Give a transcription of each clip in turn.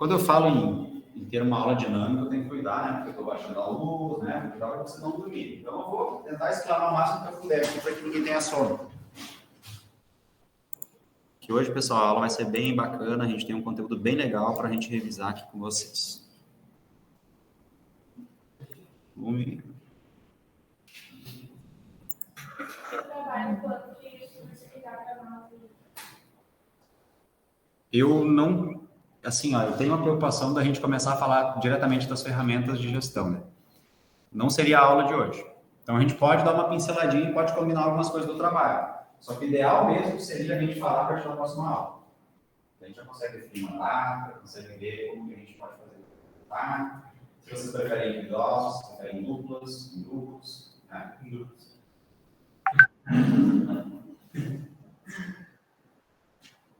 Quando eu falo em ter uma aula dinâmica, eu tenho que cuidar, né? Porque eu estou baixando a luz, né? Cuidar para você não dormir. Então, eu vou tentar explanar o máximo que eu puder aqui para que ninguém tenha sono. Que hoje, pessoal, a aula vai ser bem bacana. A gente tem um conteúdo bem legal para a gente revisar aqui com vocês. Eu não... Assim, ó, eu tenho uma preocupação da gente começar a falar diretamente das ferramentas de gestão, né? Não seria a aula de hoje. Então, a gente pode dar uma pinceladinha e pode combinar algumas coisas do trabalho. Só que o ideal mesmo seria a gente falar a partir da próxima aula. A gente já consegue definir uma data, consegue ver como que a gente pode fazer. Tá? Se vocês preferem individual, se vocês preferem em duplas, em grupos, né? Em grupos.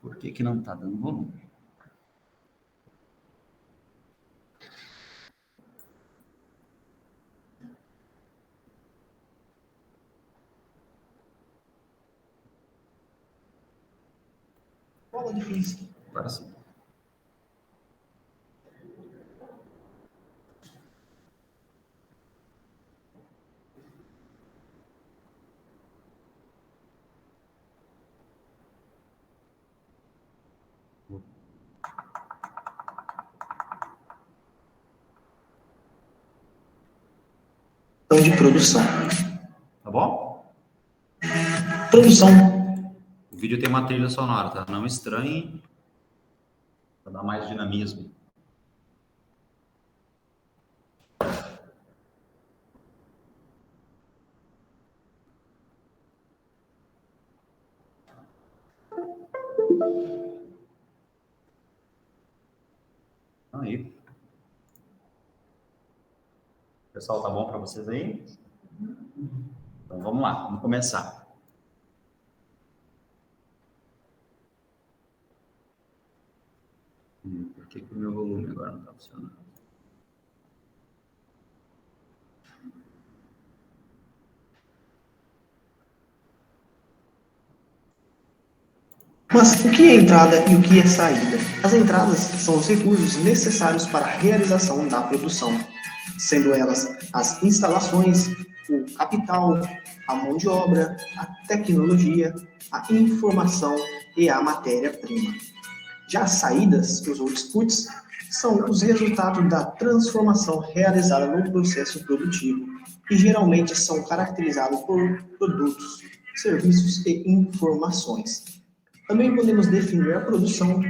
Por que não está dando volume? Bola de risco. Agora sim. De produção. Tá bom? Produção. O vídeo tem uma trilha sonora, tá? Não estranhe. Para dar mais dinamismo. Aí. Pessoal, tá bom para vocês aí? Então vamos lá, vamos começar. Por que o meu volume agora não está funcionando? Mas o que é entrada e o que é saída? As entradas são os recursos necessários para a realização da produção, sendo elas as instalações, o capital, a mão de obra, a tecnologia, a informação e a matéria-prima. Já as saídas, os outputs, são os resultados da transformação realizada no processo produtivo e geralmente são caracterizados por produtos, serviços e informações. Também podemos definir a produção.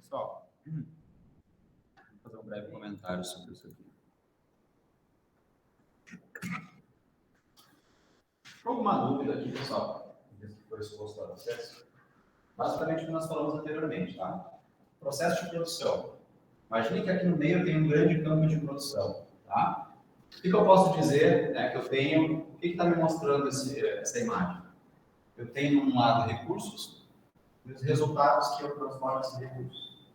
Pessoal, vou fazer um breve comentário sobre isso aqui. Alguma dúvida aqui, pessoal? Desde que foi exposto ao acesso? Basicamente o que nós falamos anteriormente, tá? Processo de produção. Imagine que aqui no meio tem um grande campo de produção, tá? O que eu posso dizer, né, que eu tenho... O que está me mostrando essa imagem? Eu tenho, um lado, recursos e os resultados que eu transformo esses recursos.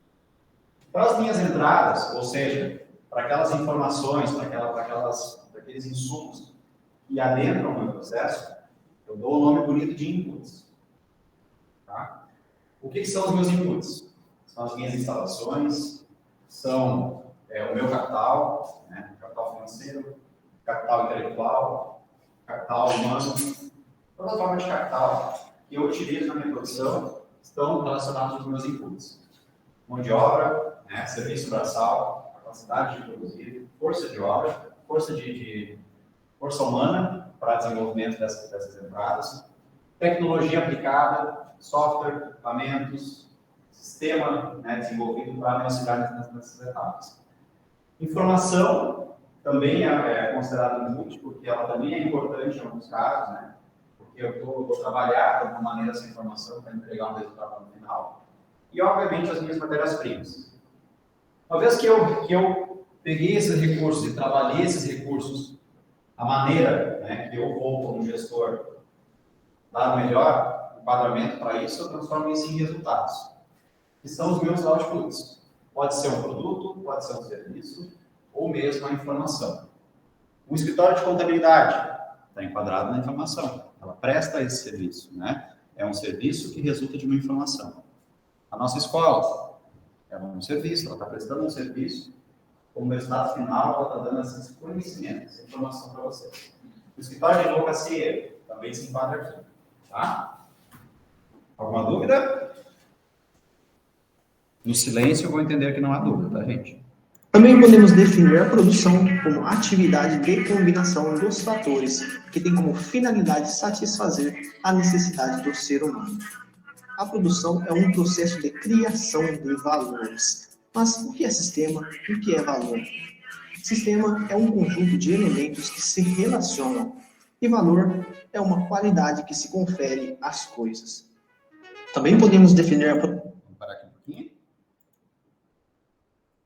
Para as minhas entradas, ou seja, para aquelas informações, para aqueles insumos que adentram o meu processo, eu dou o nome bonito de inputs. Tá? O que são os meus inputs? São as minhas instalações, são o meu capital, né? Capital financeiro, capital intelectual, capital humano, toda forma de capital que eu utilizo na minha produção estão relacionados aos meus inputs. Mão de obra, né? Serviço braçal, capacidade de produzir, força de obra, força humana para desenvolvimento dessas entradas, tecnologia aplicada, software, equipamentos, sistema, né, desenvolvido para me auxiliar nessas etapas. Informação também é considerada inútil, porque ela também é importante em alguns casos, né? Porque eu vou trabalhar de alguma maneira essa informação para entregar um resultado no final. E, obviamente, as minhas matérias-primas. Uma vez que eu peguei esses recursos e trabalhei esses recursos, a maneira, né, que eu vou, como gestor, dar o melhor enquadramento para isso, eu transformo isso em resultados, que são os meus outputs. Pode ser um produto, pode ser um serviço, ou mesmo a informação. O escritório de contabilidade está enquadrado na informação. Ela presta esse serviço, né? É um serviço que resulta de uma informação. A nossa escola É um serviço, ela está prestando um serviço, como resultado final, ela está dando esse conhecimento, essa informação para vocês. O escritório de advocacia também se enquadra aqui, tá? Alguma dúvida? No silêncio eu vou entender que não há dúvida, tá, gente? Também podemos definir a produção como atividade de combinação dos fatores que tem como finalidade satisfazer a necessidade do ser humano. A produção é um processo de criação de valores. Mas o que é sistema e o que é valor? Sistema é um conjunto de elementos que se relacionam, e valor é uma qualidade que se confere às coisas. Também podemos definir Vamos parar aqui um pouquinho.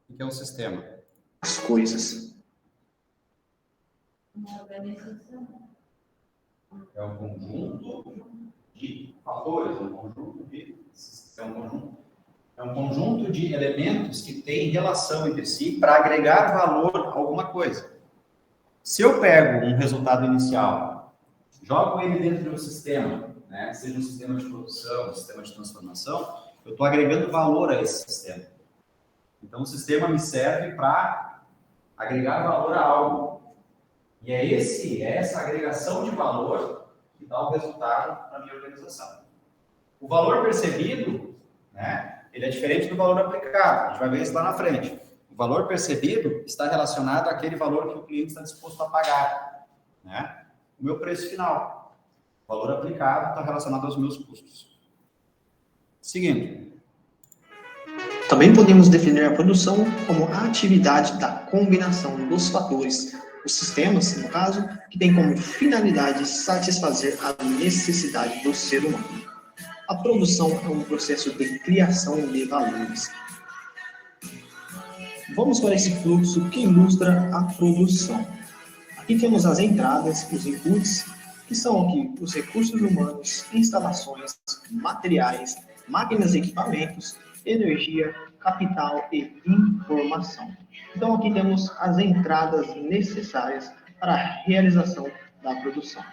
O que é um sistema? as coisas. Uma organização. É um conjunto de fatores, é um conjunto de elementos que têm relação entre si para agregar valor a alguma coisa. Se eu pego um resultado inicial, jogo ele dentro de um sistema, né, seja um sistema de produção, um sistema de transformação, eu estou agregando valor a esse sistema. Então, o sistema me serve para agregar valor a algo. E é essa agregação de valor que dá o resultado para a minha organização. O valor percebido, né, ele é diferente do valor aplicado. A gente vai ver isso lá na frente. O valor percebido está relacionado àquele valor que o cliente está disposto a pagar, né? O meu preço final. O valor aplicado está relacionado aos meus custos. Seguindo. Também podemos definir a produção como a atividade da combinação dos fatores, os sistemas, no caso, que tem como finalidade satisfazer a necessidade do ser humano. A produção é um processo de criação de valores. Vamos para esse fluxo que ilustra a produção. Aqui temos as entradas, os inputs, que são aqui os recursos humanos, instalações, materiais, máquinas e equipamentos, energia, capital e informação. Então aqui temos as entradas necessárias para a realização da produção.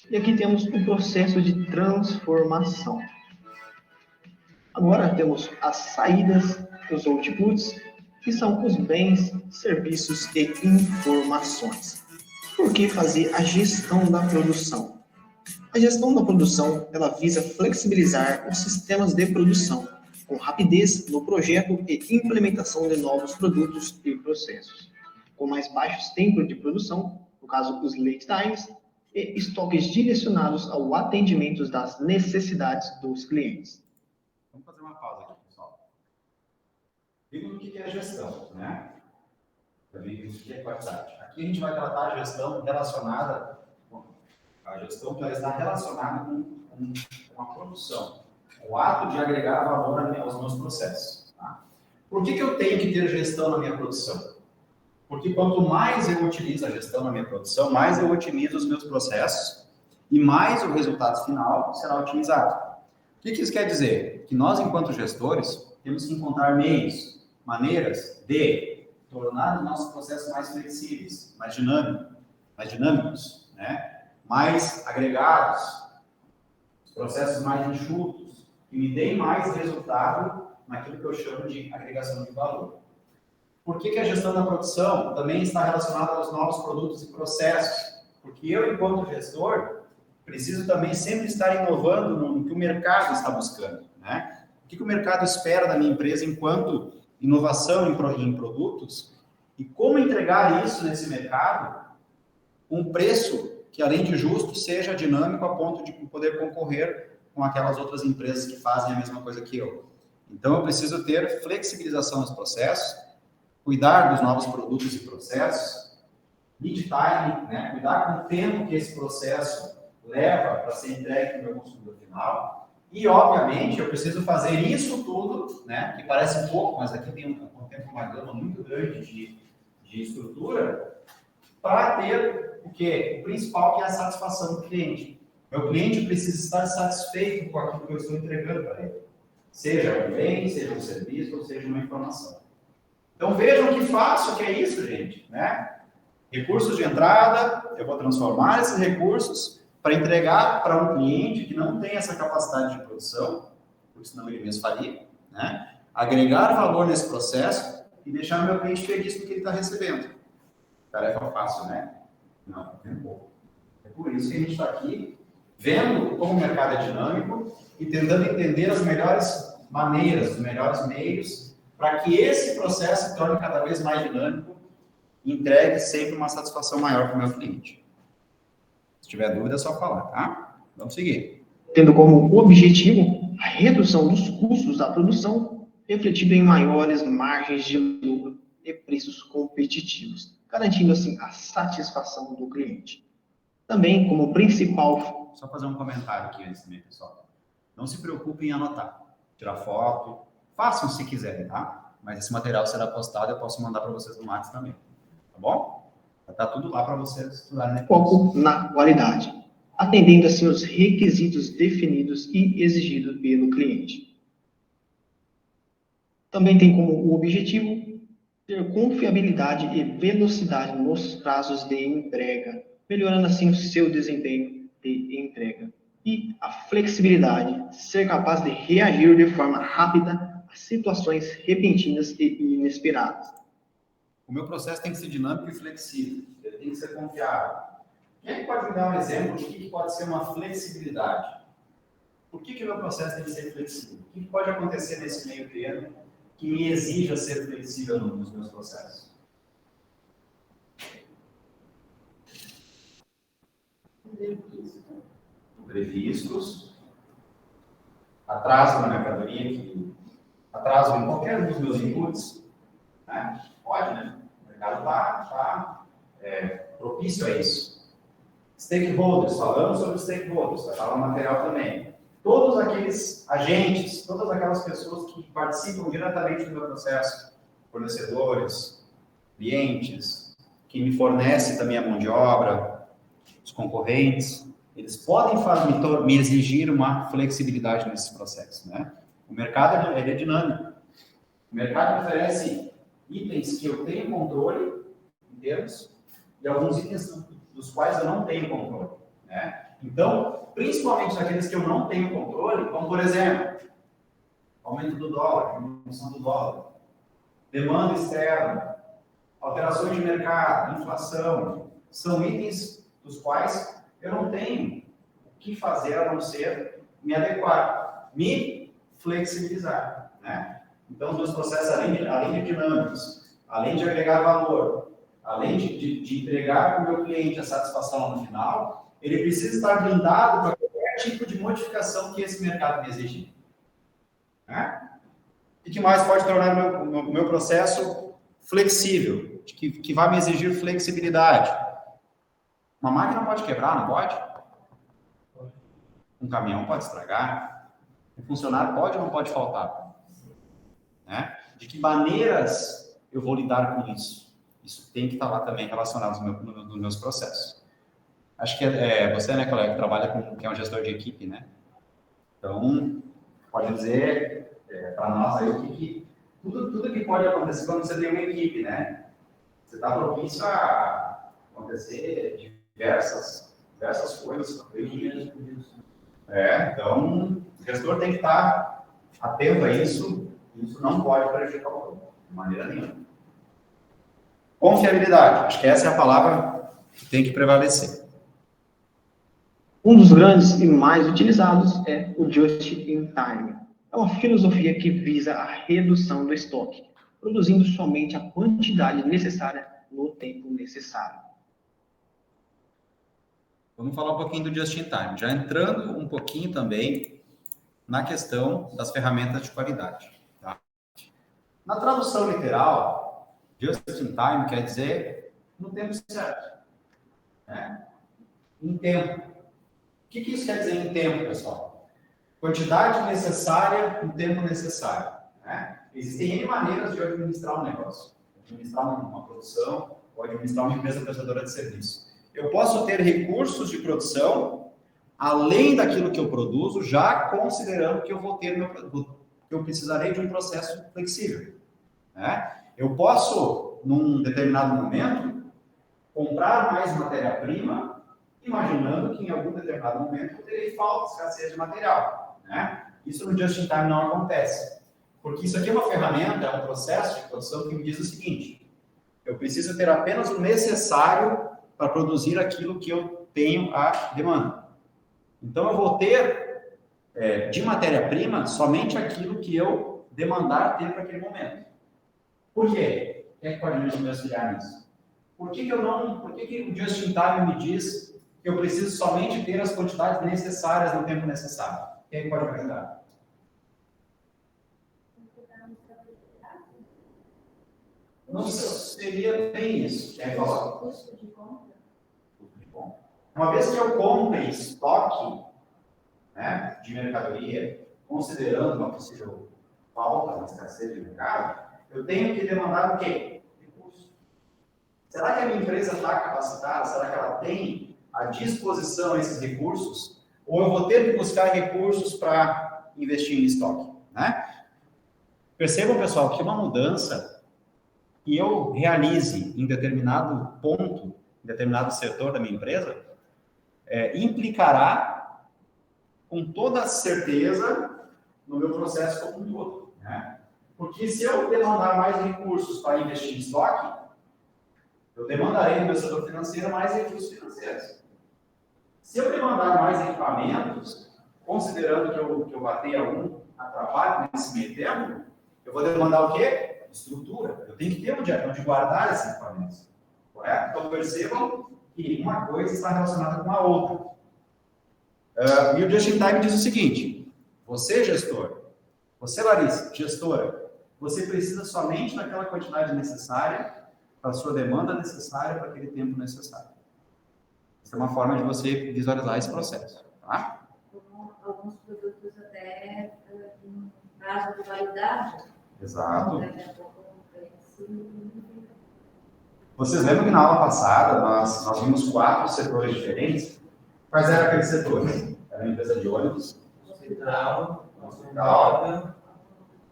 E aqui temos o processo de transformação. Agora temos as saídas, os outputs, que são os bens, serviços e informações. Por que fazer a gestão da produção? A gestão da produção, ela visa flexibilizar os sistemas de produção, com rapidez no projeto e implementação de novos produtos e processos, com mais baixos tempos de produção, no caso os lead times, e estoques direcionados ao atendimento das necessidades dos clientes. Vamos fazer uma pausa aqui, pessoal. Digo o que é gestão, né? Também digo o que é qualidade. Aqui a gente vai tratar a gestão relacionada, a gestão que ela está relacionada com a produção, o ato de agregar valor aos meus processos. Tá? Por que eu tenho que ter gestão na minha produção? Porque quanto mais eu utilizo a gestão na minha produção, mais eu otimizo os meus processos e mais o resultado final será otimizado. O que isso quer dizer? Que nós, enquanto gestores, temos que encontrar meios, maneiras de tornar os nossos processos mais flexíveis, mais dinâmicos, né? Mais agregados, os processos mais enxutos, que me deem mais resultado naquilo que eu chamo de agregação de valor. Por que a gestão da produção também está relacionada aos novos produtos e processos? Porque eu, enquanto gestor, preciso também sempre estar inovando no que o mercado está buscando, né? O que o mercado espera da minha empresa enquanto inovação em produtos e como entregar isso nesse mercado com um preço que, além de justo, seja dinâmico a ponto de poder concorrer com aquelas outras empresas que fazem a mesma coisa que eu. Então, eu preciso ter flexibilização nos processos, cuidar dos novos produtos e processos, lead time, né? Cuidar com o tempo que esse processo leva para ser entregue para o meu consumidor final. E, obviamente, eu preciso fazer isso tudo, né? Que parece pouco, mas aqui tem uma gama muito grande de estrutura, para ter o quê? O principal, que é a satisfação do cliente. Meu cliente precisa estar satisfeito com aquilo que eu estou entregando para ele. Seja um bem, seja um serviço, ou seja uma informação. Então, vejam que fácil que é isso, gente, né? Recursos de entrada, eu vou transformar esses recursos para entregar para um cliente que não tem essa capacidade de produção, porque senão ele mesmo faria, né? agregar valor nesse processo e deixar meu cliente feliz com o que ele está recebendo. Tarefa fácil, né? Não, é pouco. É por isso que a gente está aqui, vendo como o mercado é dinâmico e tentando entender as melhores maneiras, os melhores meios, para que esse processo se torne cada vez mais dinâmico e entregue sempre uma satisfação maior para o meu cliente. Se tiver dúvida, é só falar, tá? Vamos seguir. Tendo como objetivo a redução dos custos da produção, refletido em maiores margens de lucro e preços competitivos, garantindo assim a satisfação do cliente. Também como principal... Só fazer um comentário aqui antes também, pessoal. Não se preocupem em anotar, tirar foto, façam se quiserem, tá? Mas esse material será postado, eu posso mandar para vocês no WhatsApp também, tá bom? Vai estar tudo lá para vocês estudarem, né? Foco na qualidade, atendendo assim os requisitos definidos e exigidos pelo cliente. Também tem como objetivo ter confiabilidade e velocidade nos prazos de entrega, melhorando assim o seu desempenho de entrega. E a flexibilidade, ser capaz de reagir de forma rápida a situações repentinas e inesperadas. O meu processo tem que ser dinâmico e flexível, ele tem que ser confiável. Quem é que pode me dar um exemplo do que pode ser uma flexibilidade? Por que o meu processo tem que ser flexível? O que pode acontecer nesse meio termo que me exija ser flexível nos meus processos? Imprevistos, atraso na mercadoria, atraso em qualquer um dos meus inputs, né? Pode, né? O mercado está propício a isso. Stakeholders, falamos sobre stakeholders, vai falar no material também. Todos aqueles agentes, todas aquelas pessoas que participam diretamente do meu processo, fornecedores, clientes, que me fornecem também a mão de obra, os concorrentes, eles podem me exigir uma flexibilidade nesse processo, né? O mercado ele é dinâmico. O mercado oferece itens que eu tenho controle em termos e alguns itens dos quais eu não tenho controle, né? Então, principalmente naqueles que eu não tenho controle, como por exemplo, aumento do dólar, diminuição do dólar, demanda externa, alterações de mercado, inflação, são itens dos quais eu não tenho o que fazer a não ser me adequar, me flexibilizar, né? Então, os meus processos, além de dinâmicos, além de agregar valor, além de entregar para o meu cliente a satisfação no final, ele precisa estar blindado para qualquer tipo de modificação que esse mercado me exigir. Né? E que mais pode tornar o meu processo flexível, que vai me exigir flexibilidade? Uma máquina pode quebrar, não pode? Um caminhão pode estragar? Um funcionário pode ou não pode faltar? Né? De que maneiras eu vou lidar com isso? Isso tem que estar lá também relacionado nos meus processos. Acho que você, né, colega, que trabalha que é um gestor de equipe, né? Então, pode dizer para nós aí tudo que pode acontecer quando você tem uma equipe, né? Você está propício a acontecer diversas coisas. Então, o gestor tem que estar atento a isso. Isso não pode prejudicar o outro, de maneira nenhuma. Confiabilidade. Acho que essa é a palavra que tem que prevalecer. Um dos grandes e mais utilizados é o Just-in-Time. É uma filosofia que visa a redução do estoque, produzindo somente a quantidade necessária no tempo necessário. Vamos falar um pouquinho do Just-in-Time, já entrando um pouquinho também na questão das ferramentas de qualidade. Tá? Na tradução literal, Just-in-Time quer dizer no tempo certo, né? Em tempo. O que isso quer dizer em tempo, pessoal? Quantidade necessária no tempo necessário. Né? Existem N maneiras de administrar um negócio. Administrar uma produção ou administrar uma empresa prestadora de serviço. Eu posso ter recursos de produção além daquilo que eu produzo, já considerando que eu vou ter eu precisarei de um processo flexível. Né? Eu posso, num determinado momento, comprar mais matéria-prima, imaginando que em algum determinado momento eu terei falta, escassez de material. Né? Isso no Just-in-Time não acontece. Porque isso aqui é uma ferramenta, é um processo de produção que me diz o seguinte: eu preciso ter apenas o necessário para produzir aquilo que eu tenho a demanda. Então, eu vou ter de matéria-prima somente aquilo que eu demandar ter para aquele momento. Por quê? Quem é que pode me auxiliar nisso? Por que o Just in Time me diz que eu preciso somente ter as quantidades necessárias no tempo necessário? Quem é que pode me ajudar? Não seria bem isso. Quer falar? Custo de compra. Uma vez que eu compre estoque, né, de mercadoria, considerando uma possível falta, uma escassez de mercado, eu tenho que demandar o quê? Recurso. Será que a minha empresa está capacitada? Será que ela tem à disposição esses recursos? Ou eu vou ter que buscar recursos para investir em estoque? Né? Percebam, pessoal, que uma mudança que eu realize em determinado ponto, em determinado setor da minha empresa, implicará com toda certeza no meu processo como um todo. Né? Porque se eu demandar mais recursos para investir em estoque, eu demandarei no meu setor financeiro mais recursos financeiros. Se eu demandar mais equipamentos, considerando que eu vá ter algum trabalho nesse meio tempo, eu vou demandar o quê? Estrutura. Eu tenho que ter onde guardar esses equipamentos. Correto? Então percebam que uma coisa está relacionada com a outra. E o Just in Time diz o seguinte: você, gestor, você, Larissa, gestora, você precisa somente daquela quantidade necessária para a sua demanda necessária para aquele tempo necessário. Essa é uma forma de você visualizar esse processo. Tá? Alguns produtos até em prazo de validade. Exato. Daqui a pouco Vocês lembram que na aula passada nós vimos 4 setores diferentes? Quais eram aqueles setores? Era a empresa de ônibus, Hospital,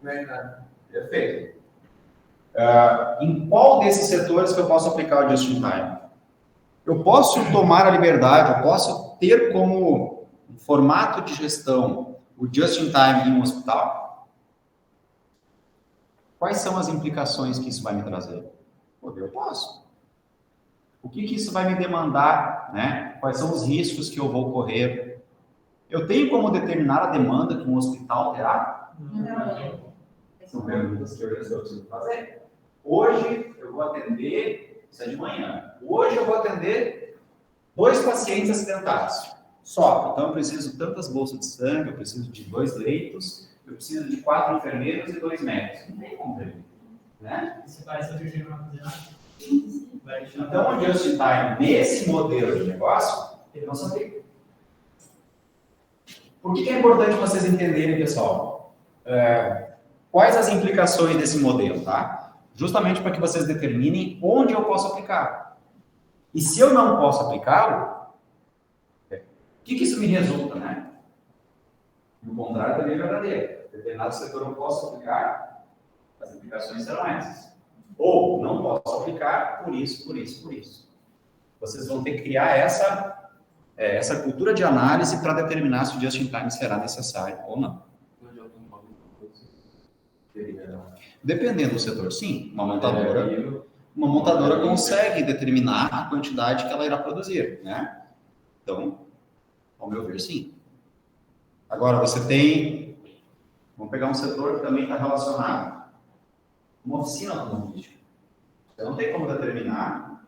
mercado. Perfeito. Em qual desses setores que eu posso aplicar o Just in Time? Eu posso tomar a liberdade, eu posso ter como formato de gestão o Just in Time em um hospital? Quais são as implicações que isso vai me trazer? Eu posso. O que isso vai me demandar, né? Quais são os riscos que eu vou correr? Eu tenho como determinar a demanda que um hospital terá? Não. São perguntas que eu preciso fazer. Hoje eu vou atender, isso é de manhã. Hoje eu vou atender 2 pacientes acidentados. Só. Então eu preciso de tantas bolsas de sangue, eu preciso de 2 leitos, eu preciso de 4 enfermeiros e 2 médicos. Não tem como ter. Né? Se parece a Virgínia não fazer nada. Então, o Just in Time, nesse modelo de negócio, ele não se aplica. Por que é importante vocês entenderem, pessoal? Quais as implicações desse modelo, tá? Justamente para que vocês determinem onde eu posso aplicar. E se eu não posso aplicá-lo, o que isso me resulta, né? O contrário também é verdadeiro. Em determinado setor eu posso aplicar, as implicações serão essas. Ou não posso aplicar por isso. Vocês vão ter que criar essa cultura de análise para determinar se o Just in Time será necessário ou não. Dependendo do setor, sim. Uma montadora consegue determinar a quantidade que ela irá produzir, né? Então, ao meu ver, sim. Agora, você tem... Vamos pegar um setor que também está relacionado. Uma oficina automobilística. Você não tem como determinar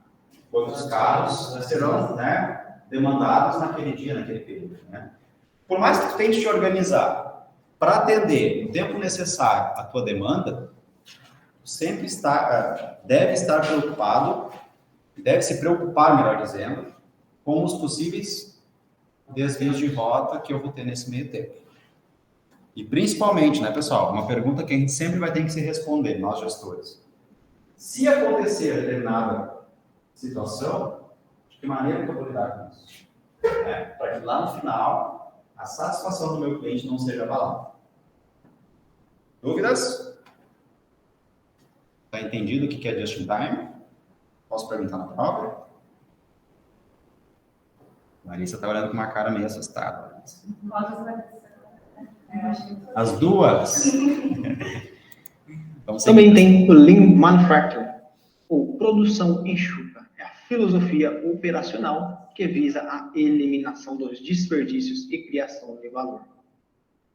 quantos carros serão, né, demandados naquele dia, naquele período. Né? Por mais que tu tente te organizar para atender o tempo necessário à tua demanda, sempre deve estar preocupado, deve se preocupar, melhor dizendo, com os possíveis desvios de rota que eu vou ter nesse meio tempo. E principalmente, né, pessoal, uma pergunta que a gente sempre vai ter que se responder, nós gestores. Se acontecer determinada situação, de que maneira que eu vou lidar com isso? Para que lá no final, a satisfação do meu cliente não seja abalada. Dúvidas? Está entendido o que é Just in Time? Posso perguntar na prova? Larissa está olhando com uma cara meio assustada. As duas? Vamos Também tem o Lean Manufacturing, ou produção enxuta. É a filosofia operacional que visa a eliminação dos desperdícios e criação de valor.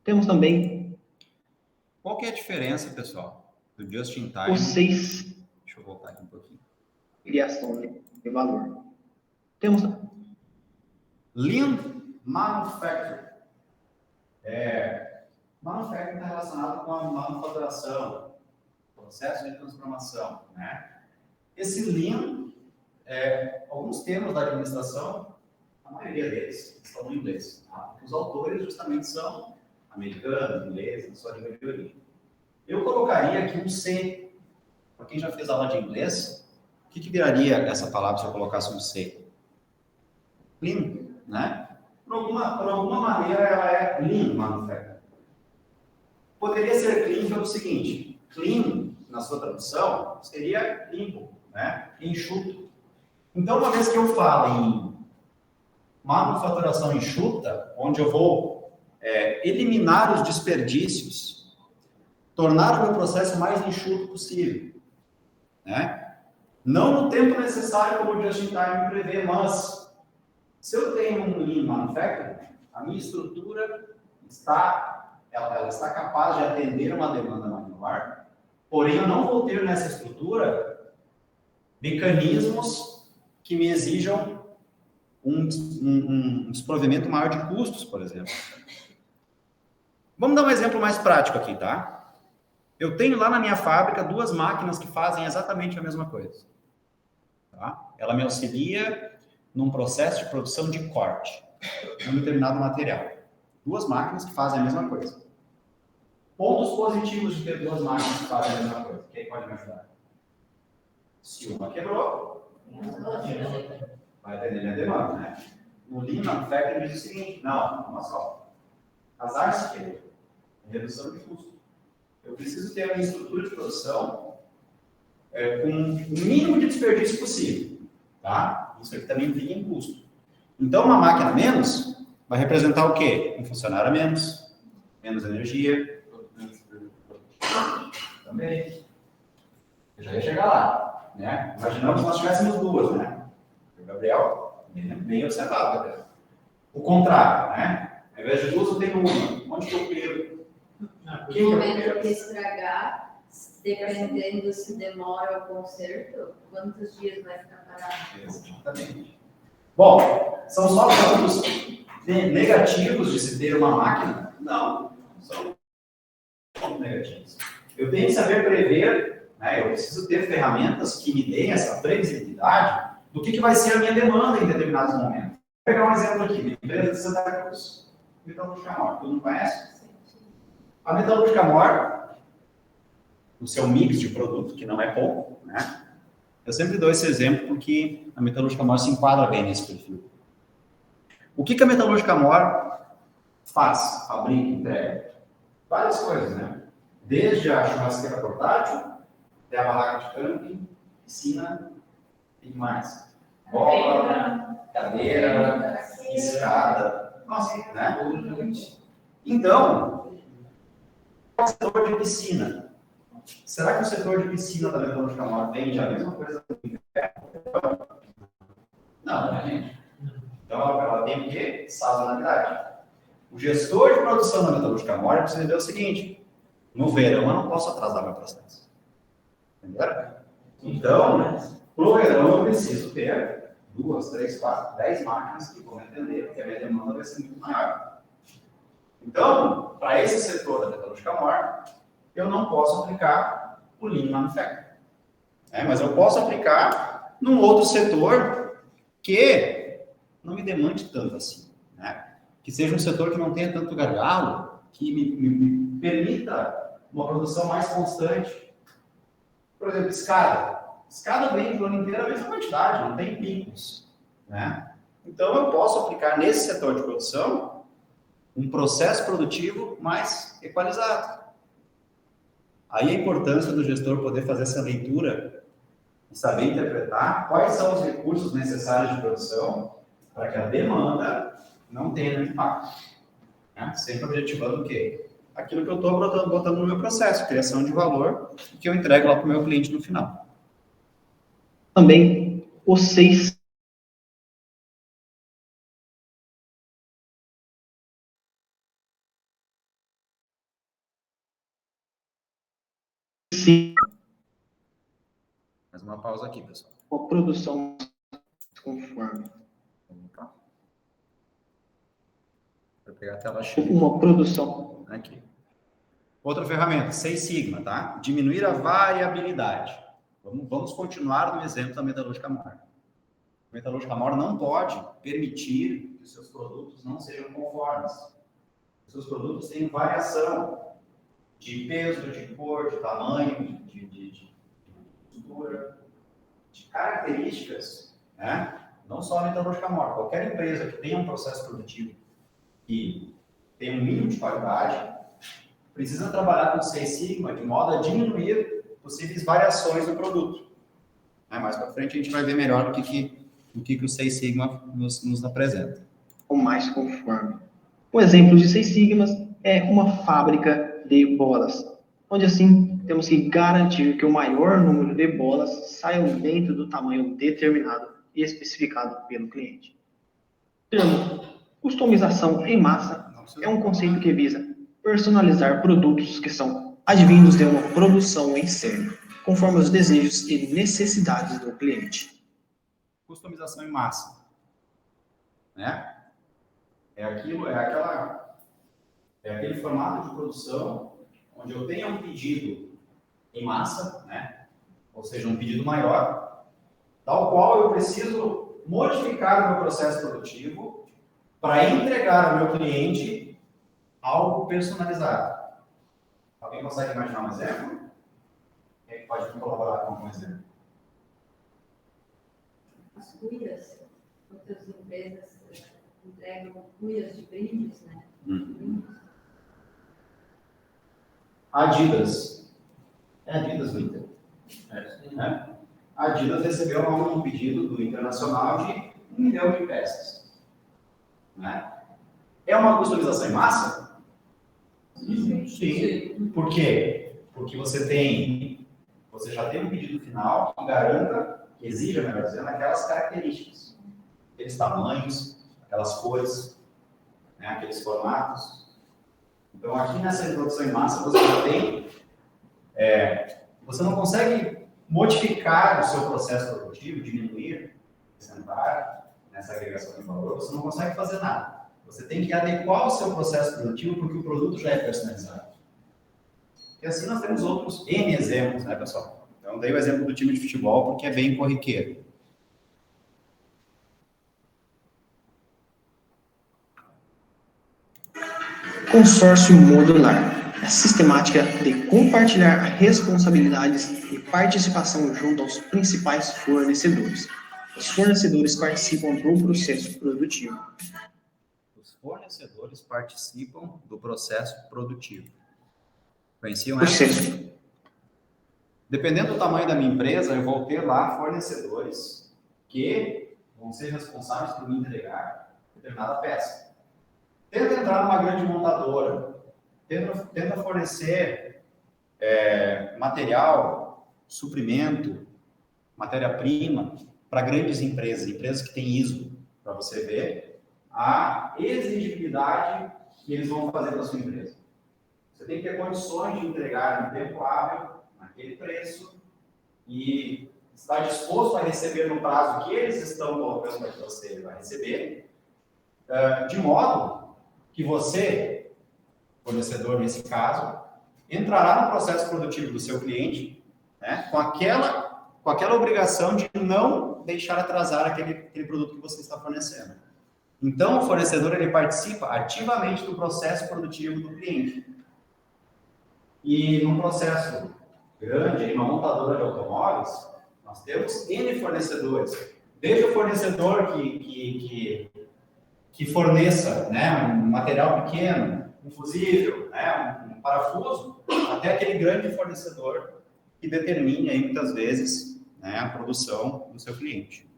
Temos também Qual que é a diferença, pessoal, do just in time? os 6, Deixa eu voltar aqui um pouquinho. criação de valor. Temos Lean Manufacturing. Manufacturing está relacionado com a manufaturação, processo de transformação, né? Esse Lean, alguns termos da administração, a maioria deles estão no inglês. Tá? Os autores justamente são americanos, ingleses, na sua língua de origem. Eu colocaria aqui um C. Para quem já fez aula de inglês, o que viraria essa palavra se eu colocasse um C? Lean, né? Por alguma maneira ela é Lean Manufacturing. Poderia ser clean pelo seguinte: clean, na sua tradução, seria limpo, né? Enxuto. Então, uma vez que eu falo em manufaturação enxuta, onde eu vou eliminar os desperdícios, tornar o meu processo mais enxuto possível, né? Não no tempo necessário, como o Just in Time prevê, mas se eu tenho um Lean Manufacturing, a minha estrutura está capaz de atender uma demanda maior, porém eu não vou ter nessa estrutura mecanismos que me exijam um desprovimento maior de custos, por exemplo. Vamos dar um exemplo mais prático aqui, tá? Eu tenho lá na minha fábrica 2 máquinas que fazem exatamente a mesma coisa. Tá? Ela me auxilia num processo de produção de corte de um determinado material. 2 máquinas que fazem a mesma coisa. Pontos positivos de ter 2 máquinas que fazem a mesma coisa. Quem pode me ajudar? Se uma quebrou, vai atender minha demanda, né? O Lean Manufacturing diz o seguinte: não, uma só. Azar se quebrou. Redução de custo. Eu preciso ter a minha estrutura de produção com o mínimo de desperdício possível. Tá? Isso aqui também implica em custo. Então, uma máquina a menos vai representar o quê? Um funcionário a menos, menos energia. Também. Eu já ia chegar lá. Né? Imaginamos que nós tivéssemos 2, né? O Gabriel, bem observado, Gabriel. O contrário, né? Ao invés de 2, eu tenho 1. Onde que eu perco? No momento que estragar, dependendo se demora o conserto, quantos dias vai ficar parado? Exatamente. Bom, são só pontos negativos de se ter uma máquina? Não, são pontos negativos. Eu tenho que saber prever, né? Eu preciso ter ferramentas que me deem essa previsibilidade do que vai ser a minha demanda em determinados momentos. Vou pegar um exemplo aqui, empresa de Santa Cruz, Metalúrgica Mor. Todo mundo conhece? A Metalúrgica Mor, no seu mix de produto, que não é pouco, né? Eu sempre dou esse exemplo porque a Metalúrgica Mor se enquadra bem nesse perfil. O que a Metalúrgica Mor faz? Fabrica, entrega? Várias coisas, né? Desde a churrasqueira portátil, até a barraca de camping, piscina e mais. Bola, cadeira, escada. Nossa, né? Então, o setor de piscina. Será que o setor de piscina da Metalúrgica Mor vende a mesma coisa do inverno? Não, né, gente? Então, ela tem o quê? Sazonalidade. O gestor de produção da Metalúrgica Mor precisa entender o seguinte: no verão eu não posso atrasar meu processo. Entenderam? Então, no verão eu preciso ter 2, 3, 4, 10 máquinas que vão atender, porque a minha demanda vai ser muito maior. Então, para esse setor da Metalúrgica Mor, eu não posso aplicar o Lean Manufacturing. Mas eu posso aplicar num outro setor que não me demande tanto assim. Né? Que seja um setor que não tenha tanto gargalo, que me permita uma produção mais constante. Por exemplo, escada. Escada vem o ano inteiro a mesma quantidade, não tem picos. Né? Então, eu posso aplicar nesse setor de produção um processo produtivo mais equalizado. Aí a importância do gestor poder fazer essa leitura e saber interpretar quais são os recursos necessários de produção para que a demanda não tenha impacto. Né? Sempre objetivando o quê? aquilo que eu estou botando no meu processo, criação de valor, que eu entrego lá para o meu cliente no final. Também os 6 Mais uma pausa aqui, pessoal. a produção conforme. Opa. Vou pegar a tela cheia. Uma produção. Aqui. Outra ferramenta, Seis Sigma, tá? Diminuir a variabilidade. Vamos continuar no exemplo da metalúrgica MOR. A metalúrgica MOR não pode permitir que os seus produtos não sejam conformes. Os seus produtos têm variação de peso, de cor, de tamanho, de estrutura, de características, né? Não só a metalúrgica MOR. Qualquer empresa que tenha um processo produtivo que tem um mínimo de qualidade, precisa trabalhar com o Seis Sigma de modo a diminuir possíveis variações no produto. Mais para frente a gente vai ver melhor o que o Seis Sigma nos apresenta. O mais conforme. Um exemplo de 6 sigmas é uma fábrica de bolas, onde assim temos que garantir que o maior número de bolas saiam dentro do tamanho determinado e especificado pelo cliente. Termo customização em massa é um conceito que visa personalizar produtos que são advindos de uma produção em série, conforme os desejos e necessidades do cliente. Customização em massa, né? É aquele formato de produção onde eu tenho um pedido em massa, né? Ou seja, um pedido maior, tal qual eu preciso modificar o meu processo produtivo para entregar ao meu cliente algo personalizado. Alguém consegue imaginar um exemplo? Quem pode colaborar com um exemplo? As cuias, muitas empresas entregam cuias de brindes, né? Adidas. É Adidas no Inter. Né? A Adidas recebeu um pedido do Internacional de 1 milhão de peças. Né? É uma customização em massa? Sim. Por quê? Porque você já tem um pedido final que garanta, que exija, melhor dizendo, aquelas características, aqueles tamanhos, aquelas cores, né? Aqueles formatos. Então, aqui nessa produção em massa, você já tem, você não consegue modificar o seu processo produtivo, diminuir, acrescentar nessa agregação de valor, você não consegue fazer nada. Você tem que adequar o seu processo produtivo porque o produto já é personalizado. E assim nós temos outros N exemplos, né, pessoal? Então, dei o exemplo do time de futebol porque é bem corriqueiro. Consórcio modular é a sistemática de compartilhar responsabilidades e participação junto aos principais fornecedores. Os fornecedores participam do processo produtivo. Os fornecedores participam do processo produtivo. Conheciam Ou essa? seja, Dependendo do tamanho da minha empresa, eu vou ter lá fornecedores que vão ser responsáveis por me entregar determinada peça. Tenta entrar numa grande montadora, tenta fornecer material, suprimento, matéria-prima para grandes empresas, empresas que têm ISO, para você ver a exigibilidade que eles vão fazer para a sua empresa. Você tem que ter condições de entregar no tempo hábil, naquele preço, e estar disposto a receber no prazo que eles estão colocando para que você vai receber, de modo que você, fornecedor nesse caso, entrará no processo produtivo do seu cliente, né, com aquela obrigação de não deixar atrasar aquele produto que você está fornecendo. Então, o fornecedor ele participa ativamente do processo produtivo do cliente. E num processo grande, em uma montadora de automóveis, nós temos N fornecedores. Desde o fornecedor que forneça, né, um material pequeno, um fusível, né, um parafuso, até aquele grande fornecedor que determine aí, muitas vezes, né, a produção do seu cliente.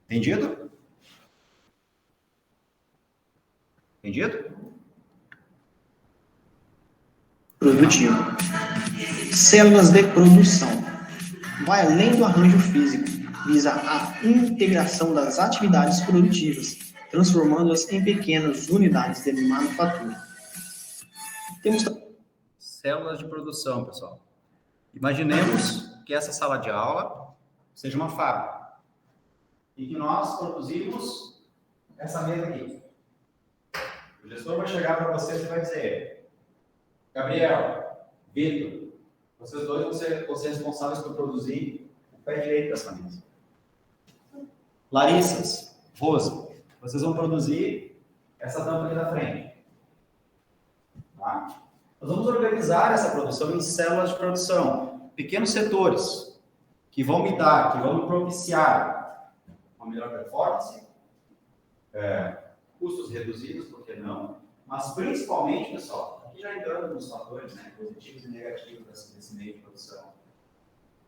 Entendido? Entendido? produtivo. Células de produção. Vai além do arranjo físico, visa a integração das atividades produtivas, transformando-as em pequenas unidades de manufatura. Temos células de produção, pessoal. Imaginemos que essa sala de aula seja uma fábrica e que nós produzimos essa mesa aqui. O gestor vai chegar para vocês e vai dizer: Gabriel, Vitor, vocês dois vão ser responsáveis por produzir o pé direito dessa mesa. Larissas, Rosa, vocês vão produzir essa tampa aqui da frente. Tá? Nós vamos organizar essa produção em células de produção, pequenos setores, que vão me dar, que vão me propiciar uma melhor performance, custos reduzidos, por que não? Mas principalmente, pessoal, aqui já entrando nos fatores, né, positivos e negativos desse meio de produção,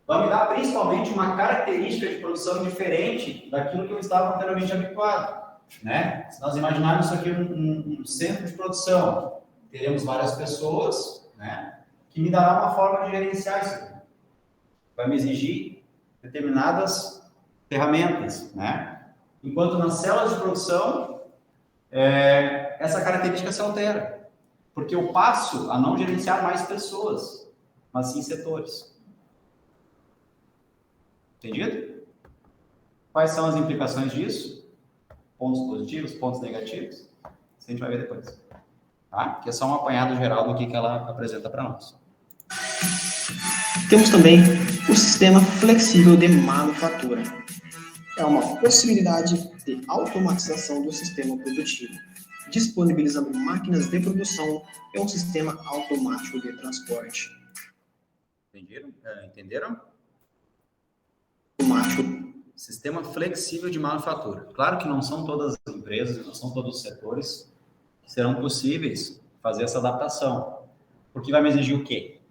vai me dar principalmente uma característica de produção diferente daquilo que eu estava anteriormente habituado. Né? Se nós imaginarmos isso aqui um centro de produção, teremos várias pessoas, né, que me dará uma forma de gerenciar isso aqui. Vai me exigir determinadas ferramentas, né? Enquanto nas células de produção, essa característica se altera, porque eu passo a não gerenciar mais pessoas, mas sim setores. Entendido? Quais são as implicações disso? Pontos positivos, pontos negativos? Isso a gente vai ver depois. Tá? Que é só um apanhado geral do que ela apresenta para nós. Temos também o sistema flexível de manufatura. É uma possibilidade de automatização do sistema produtivo, disponibilizando máquinas de produção e um sistema automático de transporte. Entenderam? Automático. Sistema flexível de manufatura. Claro que não são todas as empresas, não são todos os setores que serão possíveis fazer essa adaptação. Porque vai me exigir o quê?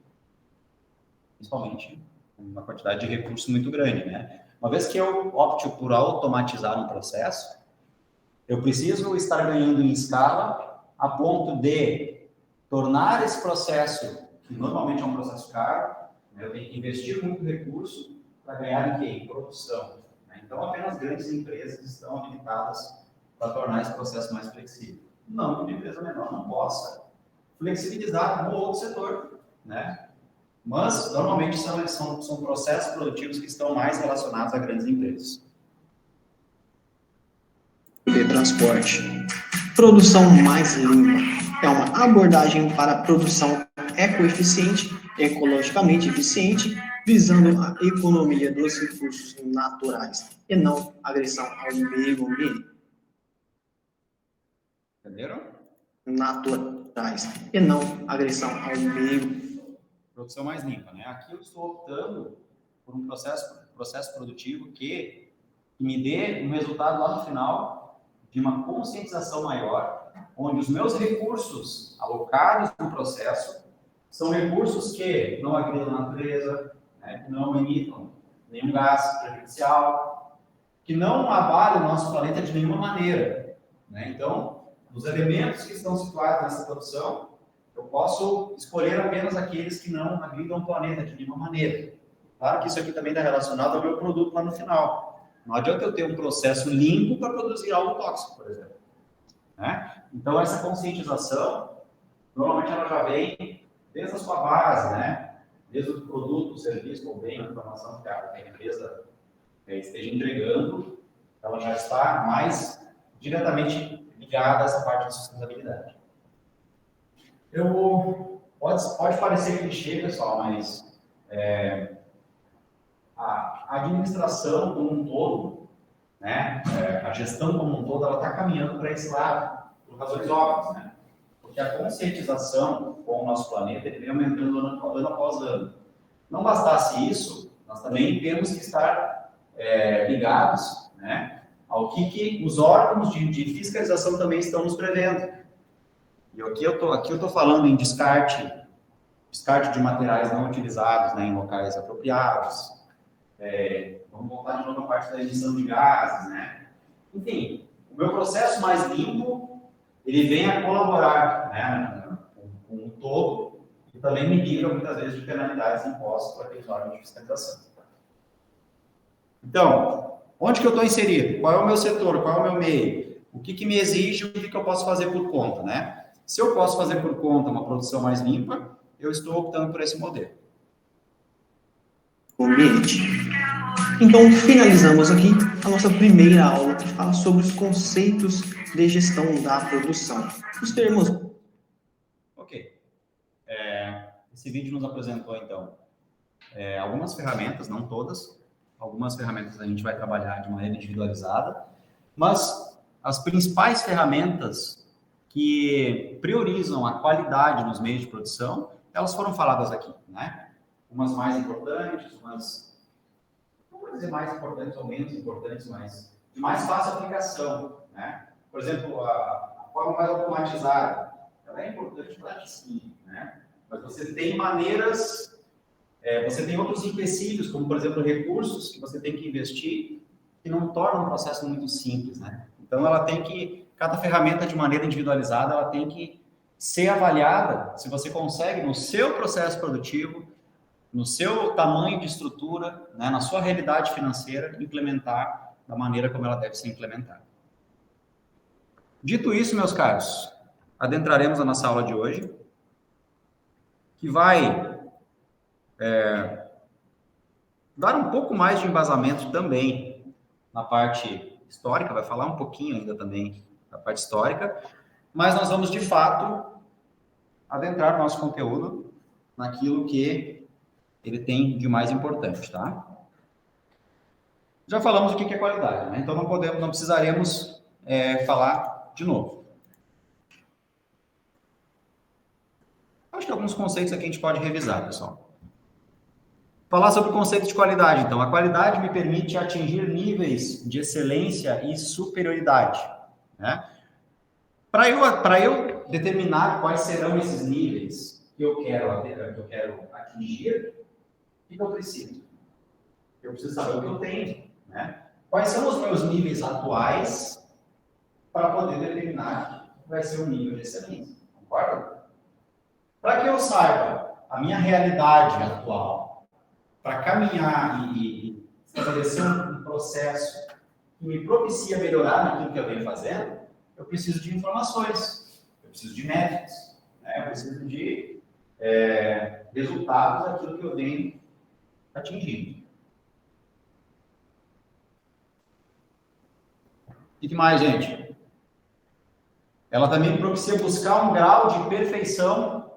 Principalmente uma quantidade de recursos muito grande, né? Uma vez que eu opte por automatizar um processo, eu preciso estar ganhando em escala a ponto de tornar esse processo, que normalmente é um processo caro, né? Eu tenho que investir muito recurso para ganhar em quê? Em produção. Né? Então, apenas grandes empresas estão habilitadas para tornar esse processo mais flexível. Não que uma empresa menor não possa flexibilizar um ou outro setor, né? Mas, normalmente, são processos produtivos que estão mais relacionados a grandes empresas. De transporte. Produção mais limpa. É uma abordagem para produção ecoeficiente, ecologicamente eficiente, visando a economia dos recursos naturais e não agressão ao meio ambiente. Entenderam? Naturais e não agressão ao meio. Produção mais limpa, né? Aqui eu estou optando por um processo produtivo que me dê um resultado lá no final de uma conscientização maior, onde os meus recursos alocados no processo são recursos que não agridam a natureza, né? Que não emitam nenhum gás prejudicial, que não abalem o nosso planeta de nenhuma maneira, né? Então, os elementos que estão situados nessa produção, eu posso escolher apenas aqueles que não agridam o planeta de nenhuma maneira. Claro que isso aqui também está relacionado ao meu produto lá no final. Não adianta eu ter um processo limpo para produzir algo tóxico, por exemplo. Né? Então, essa conscientização, normalmente ela já vem desde a sua base, né? Desde o produto, o serviço, ou bem, a informação que a empresa esteja entregando, ela já está mais diretamente ligada a essa parte de sustentabilidade. Pode parecer clichê, pessoal, mas a administração como um todo, né, a gestão como um todo, ela está caminhando para esse lado, por razões óbvias, né? Porque a conscientização com o nosso planeta vem aumentando ano após ano. Não bastasse isso, nós também temos que estar ligados, né, ao que os órgãos de fiscalização também estão nos prevendo. E aqui eu tô falando em descarte de materiais não utilizados, né, em locais apropriados. Vamos voltar de novo à parte da emissão de gases, né? Enfim, o meu processo mais limpo, ele vem a colaborar, né, com o todo, e também me livra muitas vezes de penalidades impostas por aqueles órgãos de fiscalização. Então, onde que eu estou inserido? Qual é o meu setor? Qual é o meu meio? O que me exige? O que eu posso fazer por conta, né? Se eu posso fazer por conta uma produção mais limpa, eu estou optando por esse modelo. O ambiente. Então, finalizamos aqui a nossa primeira aula que fala sobre os conceitos de gestão da produção. Os termos. Ok. Esse vídeo nos apresentou, então, algumas ferramentas, não todas. Algumas ferramentas a gente vai trabalhar de maneira individualizada, mas as principais ferramentas que priorizam a qualidade nos meios de produção, elas foram faladas aqui, né? Umas mais importantes, umas, não vou dizer mais importantes ou menos importantes, mas de mais fácil aplicação, né? Por exemplo, a forma mais automatizada, ela é importante para a pesquisa, né? Mas você tem maneiras, você tem outros empecilhos, como, por exemplo, recursos que você tem que investir, que não tornam um processo muito simples, né? Então, cada ferramenta de maneira individualizada, ela tem que ser avaliada se você consegue, no seu processo produtivo, no seu tamanho de estrutura, né, na sua realidade financeira, implementar da maneira como ela deve ser implementada. Dito isso, meus caros, adentraremos a nossa aula de hoje, que vai dar um pouco mais de embasamento também na parte histórica, vai falar um pouquinho ainda também da parte histórica, mas nós vamos, de fato, adentrar nosso conteúdo naquilo que ele tem de mais importante, tá? Já falamos o que é qualidade, né? Então não precisaremos falar de novo. Acho que alguns conceitos aqui a gente pode revisar, pessoal. Falar sobre o conceito de qualidade, então. A qualidade me permite atingir níveis de excelência e superioridade, né? Para eu determinar quais serão esses níveis que eu quero atingir, o que eu preciso? Eu preciso saber o que eu tenho, né? Quais são os meus níveis atuais para poder determinar que vai ser um nível de excelência, concorda? Para que eu saiba a minha realidade atual, para caminhar e estabelecer um processo que me propicia melhorar naquilo que eu venho fazendo, eu preciso de informações, eu preciso de métricas, né? Eu preciso de resultados daquilo que eu venho atingindo. E que mais, gente? Ela também propicia buscar um grau de perfeição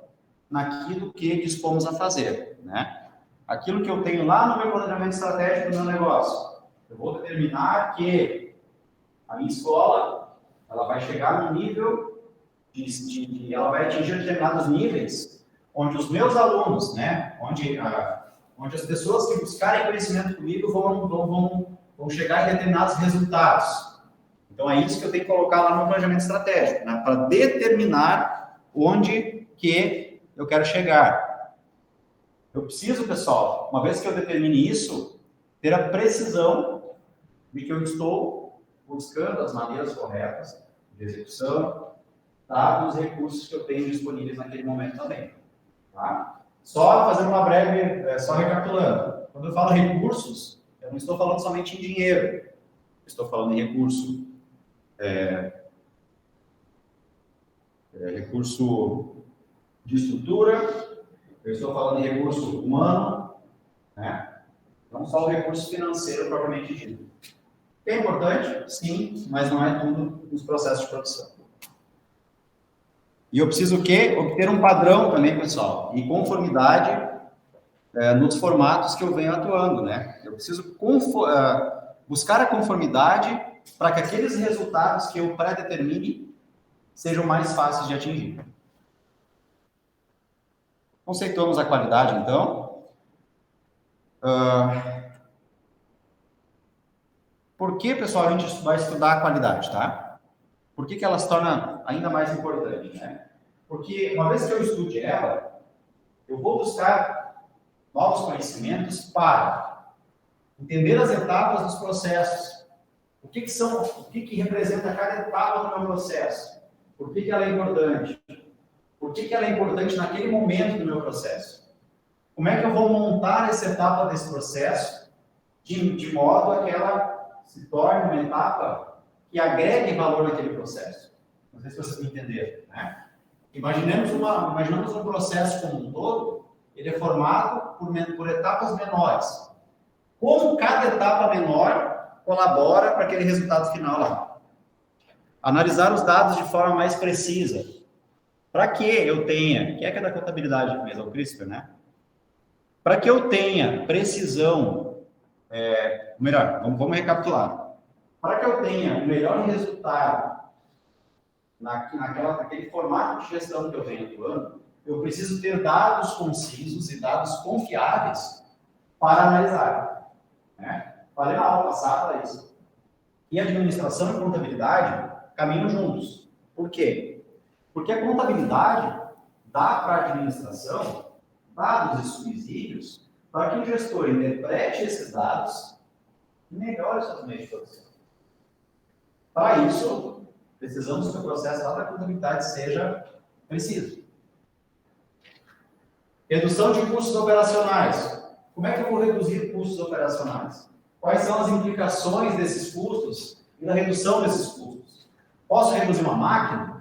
naquilo que dispomos a fazer, né? Aquilo que eu tenho lá no meu planejamento estratégico do meu negócio, eu vou determinar que a minha escola, ela vai chegar no nível ela vai atingir determinados níveis onde os meus alunos, né, onde as pessoas que buscarem conhecimento comigo vão chegar em determinados resultados. Então, é isso que eu tenho que colocar lá no planejamento estratégico, né, para determinar onde que eu quero chegar. Eu preciso, pessoal, uma vez que eu determine isso, ter a precisão de que eu estou buscando as maneiras corretas de execução, dados os recursos que eu tenho disponíveis naquele momento também. Tá? Só fazendo uma breve, só recapitulando. Quando eu falo recursos, eu não estou falando somente em dinheiro. Eu estou falando em recurso, recurso de estrutura, eu estou falando em recurso humano, né? Não só o recurso financeiro propriamente dito. É importante? Sim, mas não é tudo nos processos de produção. E eu preciso o quê? Obter um padrão também, pessoal, e conformidade nos formatos que eu venho atuando, né? Eu preciso buscar a conformidade para que aqueles resultados que eu pré-determine sejam mais fáceis de atingir. Conceituamos a qualidade, então. Por que, pessoal, a gente vai estudar a qualidade, tá? Por que ela se torna ainda mais importante, né? Porque uma vez que eu estude ela, eu vou buscar novos conhecimentos para entender as etapas dos processos. O que representa cada etapa do meu processo? Por que ela é importante? Por que ela é importante naquele momento do meu processo? Como é que eu vou montar essa etapa desse processo de modo a que ela se torne uma etapa que agregue valor naquele processo? Não sei se vocês me entenderam, né? Imaginemos um processo como um todo, ele é formado por etapas menores. Como cada etapa menor colabora para aquele resultado final lá? Analisar os dados de forma mais precisa. Para que eu tenha, que é da contabilidade mesmo, é o CRISPR, né? Para que eu tenha precisão, melhor, vamos recapitular. Para que eu tenha o melhor resultado naquele formato de gestão que eu venho atuando, eu preciso ter dados concisos e dados confiáveis para analisar. Né? Falei na aula passada isso. E administração e contabilidade caminham juntos. Por quê? Porque a contabilidade dá para a administração dados e subsídios para que o gestor interprete esses dados e melhore seus meios de produção. Para isso, precisamos que o processo lá da contabilidade seja preciso. Redução de custos operacionais. Como é que eu vou reduzir custos operacionais? Quais são as implicações desses custos e da redução desses custos? Posso reduzir uma máquina?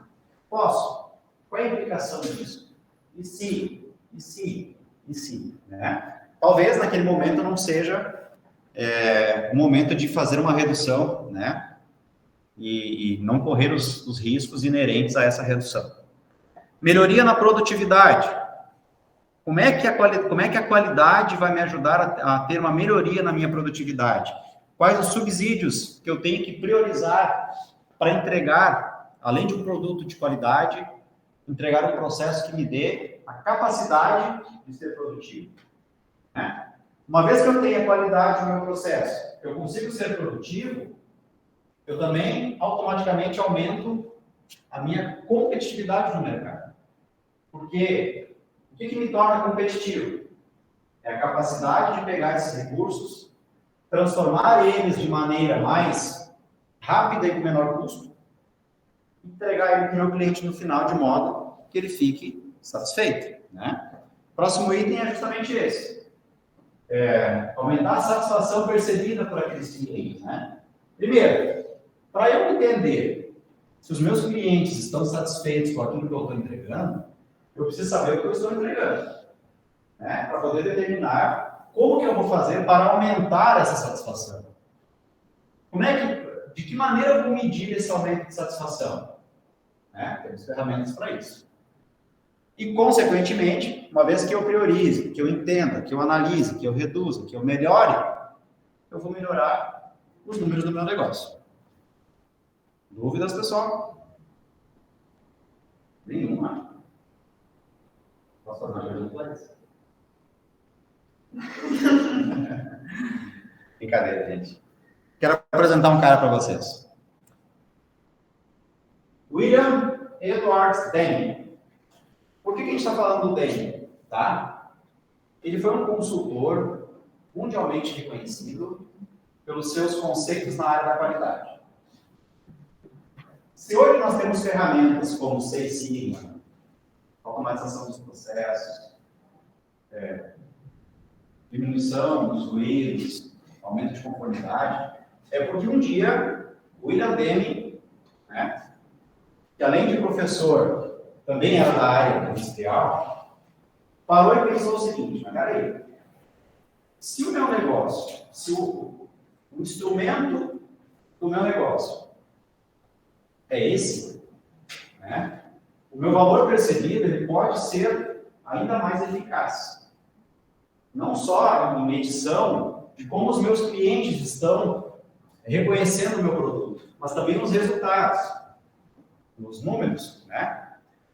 Posso. Qual é a implicação disso? E se? Né? Talvez naquele momento não seja o momento de fazer uma redução, né? E não correr os riscos inerentes a essa redução. Melhoria na produtividade. Como é que a qualidade vai me ajudar a ter uma melhoria na minha produtividade? Quais os subsídios que eu tenho que priorizar para entregar, além de um produto de qualidade, entregar um processo que me dê a capacidade de ser produtivo? Né? Uma vez que eu tenho a qualidade no meu processo, eu consigo ser produtivo, eu também automaticamente aumento a minha competitividade no mercado. Porque o que me torna competitivo? É a capacidade de pegar esses recursos, transformar eles de maneira mais rápida e com menor custo, e entregar ele para o meu cliente no final de modo que ele fique satisfeito. Né? Próximo item é justamente esse. Aumentar a satisfação percebida por aqueles clientes. Né? Primeiro, para eu entender se os meus clientes estão satisfeitos com aquilo que eu estou entregando, eu preciso saber o que eu estou entregando, né? Para poder determinar como que eu vou fazer para aumentar essa satisfação. De que maneira eu vou medir esse aumento de satisfação? Né? Temos ferramentas para isso. E, consequentemente, uma vez que eu priorize, que eu entenda, que eu analise, que eu reduza, que eu melhore, eu vou melhorar os números do meu negócio. Dúvidas, pessoal? Nenhuma? Posso fazer uma pergunta? Brincadeira, gente. Quero apresentar um cara para vocês. William Edwards Deming. Por que a gente está falando do Deming? Tá? Ele foi um consultor mundialmente reconhecido pelos seus conceitos na área da qualidade. Se hoje nós temos ferramentas como Six Sigma, automatização dos processos, diminuição dos ruídos, aumento de conformidade, é porque um dia William Deming, né, que além de professor, também era da área industrial, parou e pensou o seguinte: mas peraí, se o meu negócio, se o instrumento do meu negócio é esse, né, o meu valor percebido ele pode ser ainda mais eficaz. Não só em medição de como os meus clientes estão reconhecendo o meu produto, mas também nos resultados, nos números, né?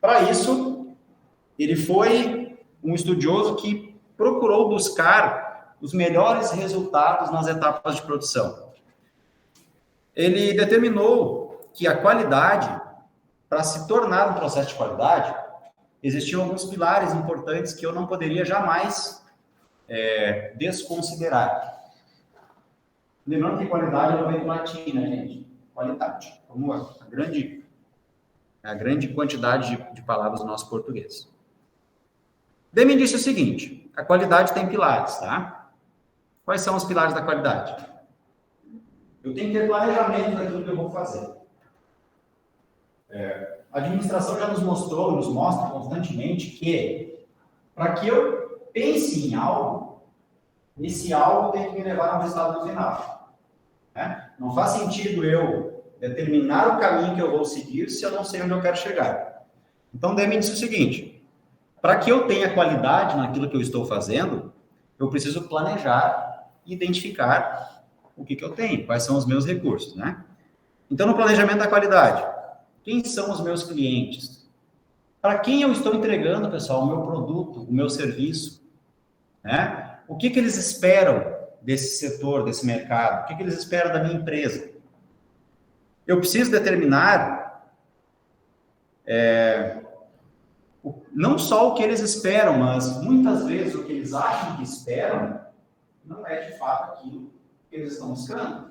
Para isso, ele foi um estudioso que procurou buscar os melhores resultados nas etapas de produção. Ele determinou que a qualidade, para se tornar um processo de qualidade, existiam alguns pilares importantes que eu não poderia jamais desconsiderar. Lembrando que qualidade é uma vem do latim, né, gente? Qualidade. Como a grande É a grande quantidade de palavras do nosso português. Deming disse o seguinte, a qualidade tem pilares, tá? Quais são os pilares da qualidade? Eu tenho que ter planejamento daquilo que eu vou fazer. A administração já nos mostra constantemente que, para que eu pense em algo, esse algo tem que me levar ao resultado no final. Né? Não faz sentido eu determinar o caminho que eu vou seguir se eu não sei onde eu quero chegar. Então, Deming disse o seguinte, para que eu tenha qualidade naquilo que eu estou fazendo, eu preciso planejar e identificar o que eu tenho, quais são os meus recursos, né? Então, no planejamento da qualidade, quem são os meus clientes? Para quem eu estou entregando, pessoal, o meu produto, o meu serviço? Né? O que eles esperam desse setor, desse mercado? O que eles esperam da minha empresa? Eu preciso determinar não só o que eles esperam, mas muitas vezes o que eles acham que esperam não é de fato aquilo que eles estão buscando.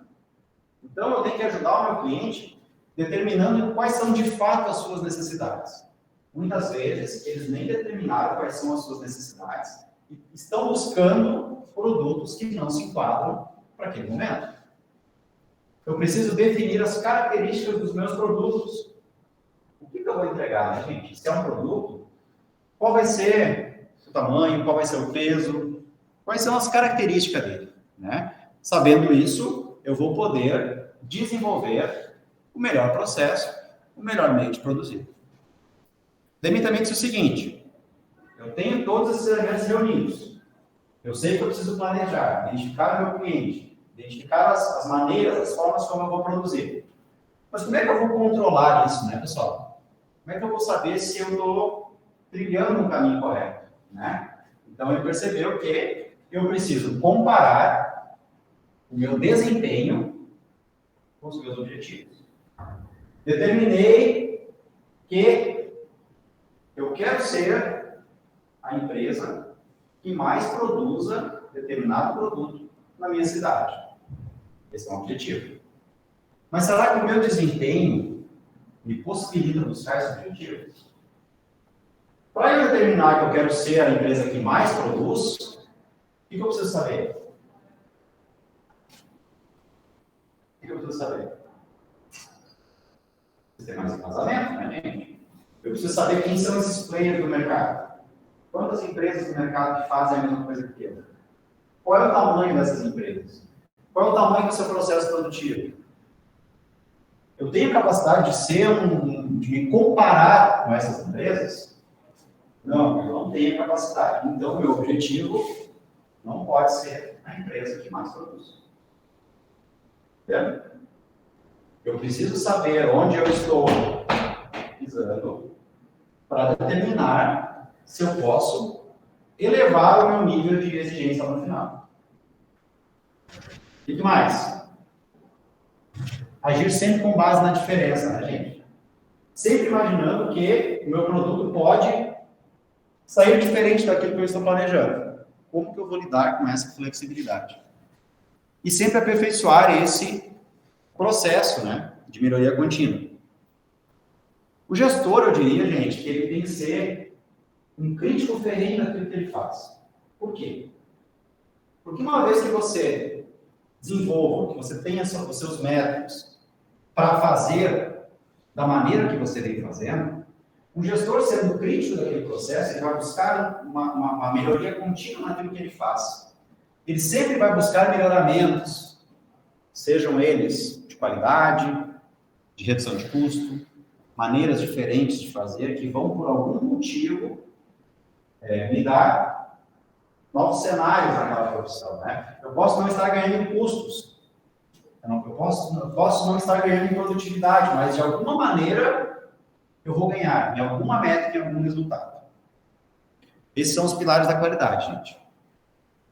Então, eu tenho que ajudar o meu cliente determinando quais são de fato as suas necessidades. Muitas vezes, eles nem determinaram quais são as suas necessidades e estão buscando produtos que não se enquadram para aquele momento. Eu preciso definir as características dos meus produtos. O que eu vou entregar, né, gente? Se é um produto, qual vai ser o tamanho, qual vai ser o peso, quais são as características dele, né? Sabendo isso, eu vou poder desenvolver o melhor processo, o melhor meio de produzir. Deming também disse o seguinte, eu tenho todos esses elementos reunidos. Eu sei que eu preciso planejar, identificar o meu cliente, identificar as maneiras, as formas como eu vou produzir. Mas como é que eu vou controlar isso, né, pessoal? Como é que eu vou saber se eu estou trilhando no caminho correto, né? Então, ele percebeu que eu preciso comparar o meu desempenho com os meus objetivos. Determinei que eu quero ser a empresa que mais produza determinado produto na minha cidade. Esse é um objetivo. Mas será que o meu desempenho me possibilita buscar esse objetivo? Para eu determinar que eu quero ser a empresa que mais produz, o que eu preciso saber? O que eu preciso saber? Preciso ter mais embasamento, né, gente? Eu preciso saber quem são esses players do mercado. Quantas empresas do mercado que fazem a mesma coisa que eu? Qual é o tamanho dessas empresas? Qual é o tamanho do seu processo produtivo? Eu tenho capacidade de me comparar com essas empresas? Não, eu não tenho capacidade. Então, o meu objetivo não pode ser a empresa que mais produz. Entendeu? Eu preciso saber onde eu estou pisando para determinar se eu posso elevar o meu nível de exigência no final. O que mais? Agir sempre com base na diferença, né, gente? Sempre imaginando que o meu produto pode sair diferente daquilo que eu estou planejando. Como que eu vou lidar com essa flexibilidade? E sempre aperfeiçoar esse processo, né, de melhoria contínua. O gestor, eu diria, gente, que ele tem que ser um crítico ferrenho daquilo que ele faz. Por quê? Porque uma vez que você desenvolva, que você tenha os seus métodos para fazer da maneira que você vem fazendo, o gestor, sendo crítico daquele processo, ele vai buscar uma melhoria contínua naquilo que ele faz. Ele sempre vai buscar melhoramentos, sejam eles de qualidade, de redução de custo, maneiras diferentes de fazer, que vão, por algum motivo, me dar novos cenários naquela profissão, né? Eu posso não estar ganhando em custos, eu posso não estar ganhando em produtividade, mas de alguma maneira eu vou ganhar em alguma métrica, em algum resultado. Esses são os pilares da qualidade, gente.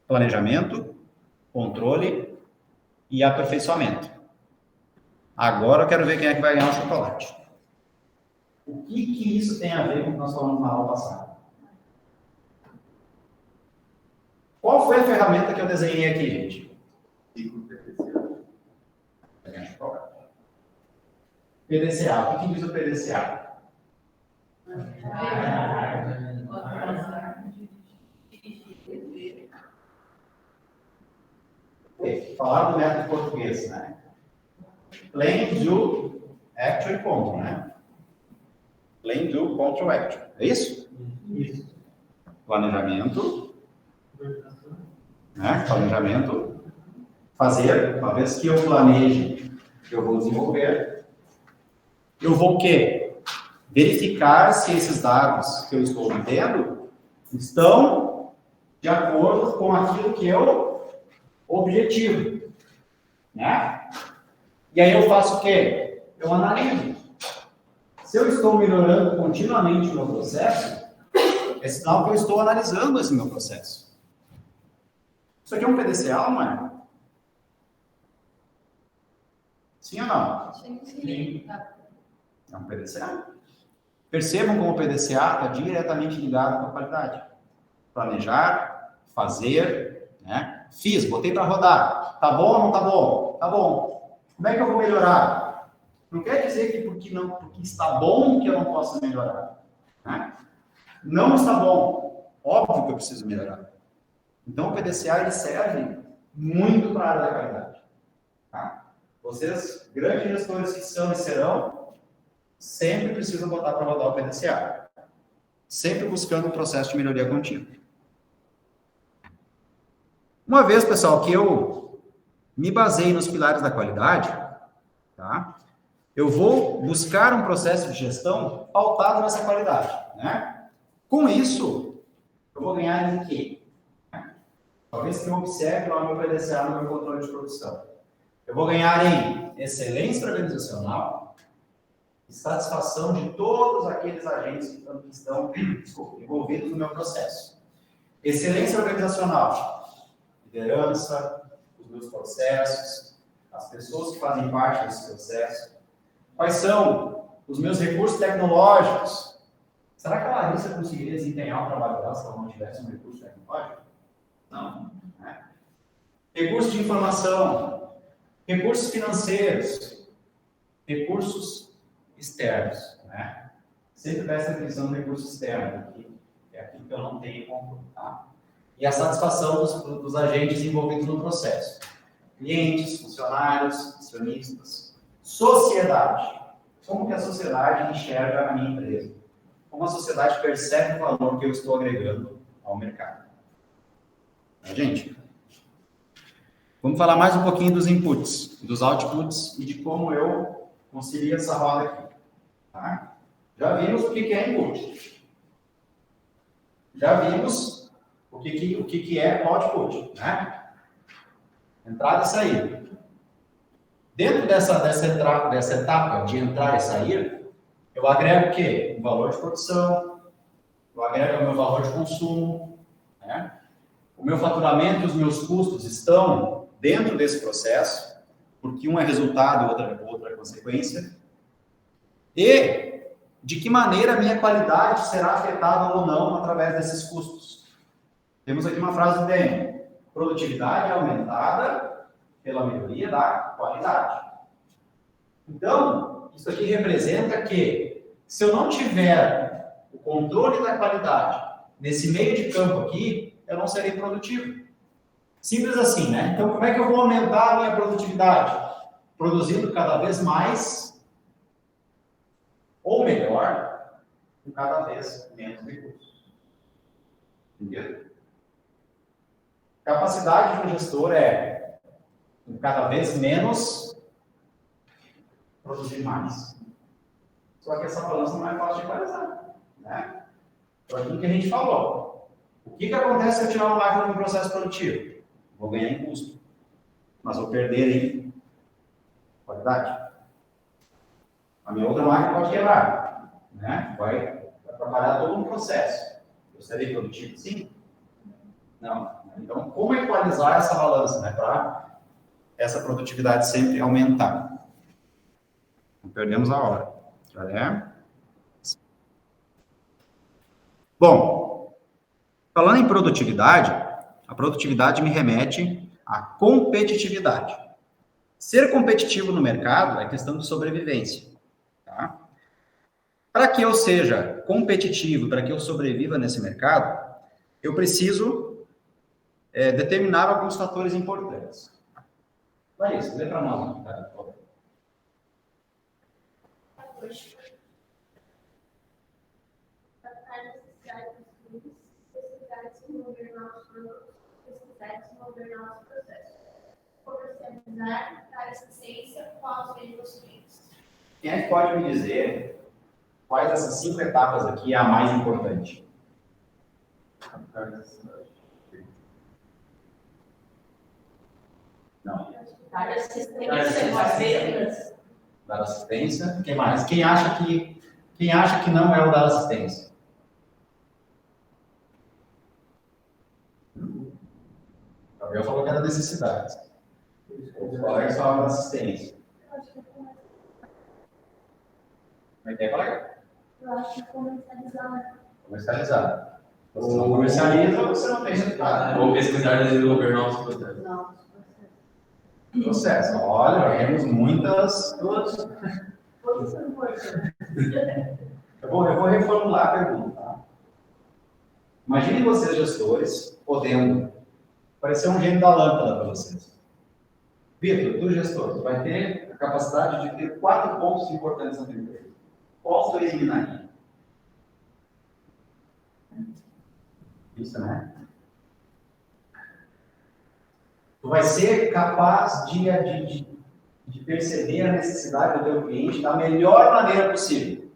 Planejamento, controle e aperfeiçoamento. Agora eu quero ver quem é que vai ganhar o chocolate. O que isso tem a ver com o que nós falamos na aula passada? Qual foi a ferramenta que eu desenhei aqui, gente? PDCA. O que diz o PDCA? hora do método português, né? Plan, do, action e control, né? Plan, do, control, action. É isso? Isso. Planejamento, né? Planejamento. Fazer, uma vez que eu planeje, eu vou desenvolver. Eu vou o quê? Verificar se esses dados que eu estou obtendo estão de acordo com aquilo que eu objetivo, né? E aí eu faço o quê? Eu analiso. Se eu estou melhorando continuamente o meu processo, é sinal que eu estou analisando esse meu processo. Isso aqui é um PDCA, não é? Sim ou não? Sim. É um PDCA. Percebam como o PDCA está diretamente ligado com a qualidade. Planejar, fazer, né? Fiz, botei para rodar. Tá bom ou não tá bom? Tá bom. Como é que eu vou melhorar? Não quer dizer que porque está bom que eu não posso melhorar. Né? Não está bom. Óbvio que eu preciso melhorar. Então o PDCA ele serve muito para a área da qualidade. Tá? Vocês, grandes gestores que são e serão, sempre precisam botar para rodar o PDCA. Sempre buscando um processo de melhoria contínua. Uma vez, pessoal, que eu me baseei nos pilares da qualidade, tá? Eu vou buscar um processo de gestão pautado nessa qualidade, né? Com isso, eu vou ganhar em quê? Talvez que eu observe lá o meu PDCA no meu controle de produção. Eu vou ganhar em excelência organizacional e satisfação de todos aqueles agentes que estão envolvidos no meu processo. Excelência organizacional, liderança, os meus processos, as pessoas que fazem parte desse processo. Quais são os meus recursos tecnológicos? Será que a Larissa conseguiria desempenhar o trabalho dela se ela não tivesse um recurso tecnológico? Não. Né? Recursos de informação, recursos financeiros, recursos externos. Né? Sempre presta atenção no recurso externo, que é aquilo que eu não tenho como. Tá? E a satisfação dos agentes envolvidos no processo. Clientes, funcionários, acionistas. Sociedade. Como que a sociedade enxerga a minha empresa? Como a sociedade percebe o valor que eu estou agregando ao mercado? Tá, gente? Vamos falar mais um pouquinho dos inputs, dos outputs e de como eu concilio essa roda aqui. Tá? Já vimos o que é input. Já vimos o que é output, né? Entrada e saída. Dentro dessa etapa de entrar e sair, eu agrego o quê? O valor de produção, eu agrego o meu valor de consumo, né? O meu faturamento e os meus custos estão dentro desse processo, porque um é resultado e outra é consequência. E de que maneira a minha qualidade será afetada ou não através desses custos. Temos aqui uma frase do DM. Produtividade aumentada pela melhoria da qualidade. Então, isso aqui representa que, se eu não tiver o controle da qualidade nesse meio de campo aqui, eu não serei produtivo. Simples assim, né? Então, como é que eu vou aumentar a minha produtividade? Produzindo cada vez mais, ou melhor, com cada vez menos recursos. Entendeu? Capacidade de um gestor é cada vez menos produzir mais. Só que essa balança não é fácil de equalizar, né? Então, aquilo que a gente falou. O que acontece se eu tirar uma máquina do processo produtivo? Vou ganhar em custo, mas vou perder em qualidade. A minha outra máquina pode quebrar, né? Vai atrapalhar todo um processo. Eu serei produtivo? Sim? Não. Então, como equalizar essa balança, né? Para essa produtividade sempre aumentar. Não perdemos a hora. Já é? Bom, falando em produtividade, a produtividade me remete à competitividade. Ser competitivo no mercado é questão de sobrevivência. Tá? Para que eu seja competitivo, para que eu sobreviva nesse mercado, eu preciso determinar alguns fatores importantes. Larissa, lê para nós, cara, por favor. Captar necessidade dos clubes, pesquisar e desenvolver novos produtos, pesquisar e desenvolver novos processos, comercializar, dar assistência, pós-venda aos clientes. Quem é que pode me dizer quais dessas 5 etapas aqui é a mais importante? Não. Dar assistência com as vendas. Dar assistência. Quem mais? Quem acha que não é o dar assistência? Gabriel falou que era necessidade. Os colegas falaram da assistência. Como é que é, colega? Eu acho que comercializar. Comercializar. Você não comercializa, você não tem resultado. Ou pesquisar e desenvolver novos processos. Processo. Olha, temos muitas. Eu vou reformular a pergunta. Tá? Imagine vocês, gestores, podendo parecer um gênio da lâmpada para vocês. Vitor, tu gestor, tu vai ter a capacidade de ter 4 pontos importantes na tua empresa. Qual tu eliminaria? Isso, né? Tu vai ser capaz de perceber a necessidade do teu cliente da melhor maneira possível.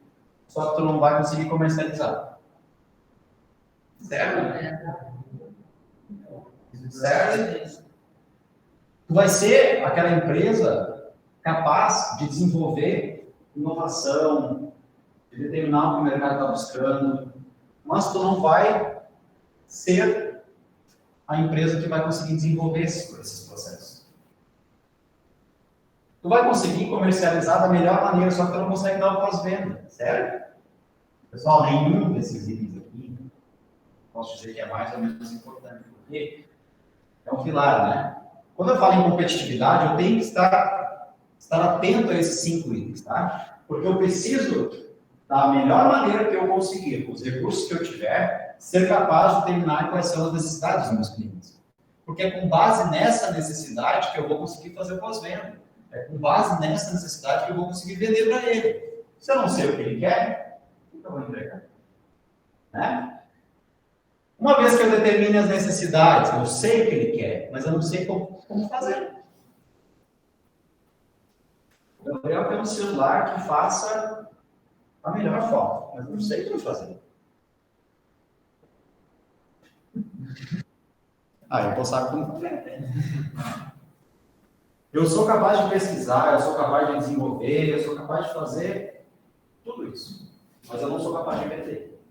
Só que tu não vai conseguir comercializar. Certo? Certo? Tu vai ser aquela empresa capaz de desenvolver inovação, de determinar o que o mercado está buscando, mas tu não vai ser a empresa que vai conseguir desenvolver esses processos. Tu vai conseguir comercializar da melhor maneira, só que tu não consegue dar o pós-venda, sério? Pessoal, nenhum desses itens aqui, posso dizer que é mais ou menos importante, porque é um pilar, né? Quando eu falo em competitividade, eu tenho que estar atento a esses 5 itens, tá? Porque eu preciso, da melhor maneira que eu conseguir, com os recursos que eu tiver, ser capaz de determinar quais são as necessidades dos meus clientes. Porque é com base nessa necessidade que eu vou conseguir fazer pós-venda. É com base nessa necessidade que eu vou conseguir vender para ele. Se eu não sei o que ele quer, o que eu vou entregar? Né? Uma vez que eu determine as necessidades, eu sei o que ele quer, mas eu não sei como fazer. O Gabriel quer um celular que faça a melhor foto, mas eu não sei como fazer. Eu tô sabendo como fazer. Eu sou capaz de pesquisar, eu sou capaz de desenvolver, eu sou capaz de fazer tudo isso, mas eu não sou capaz de vender.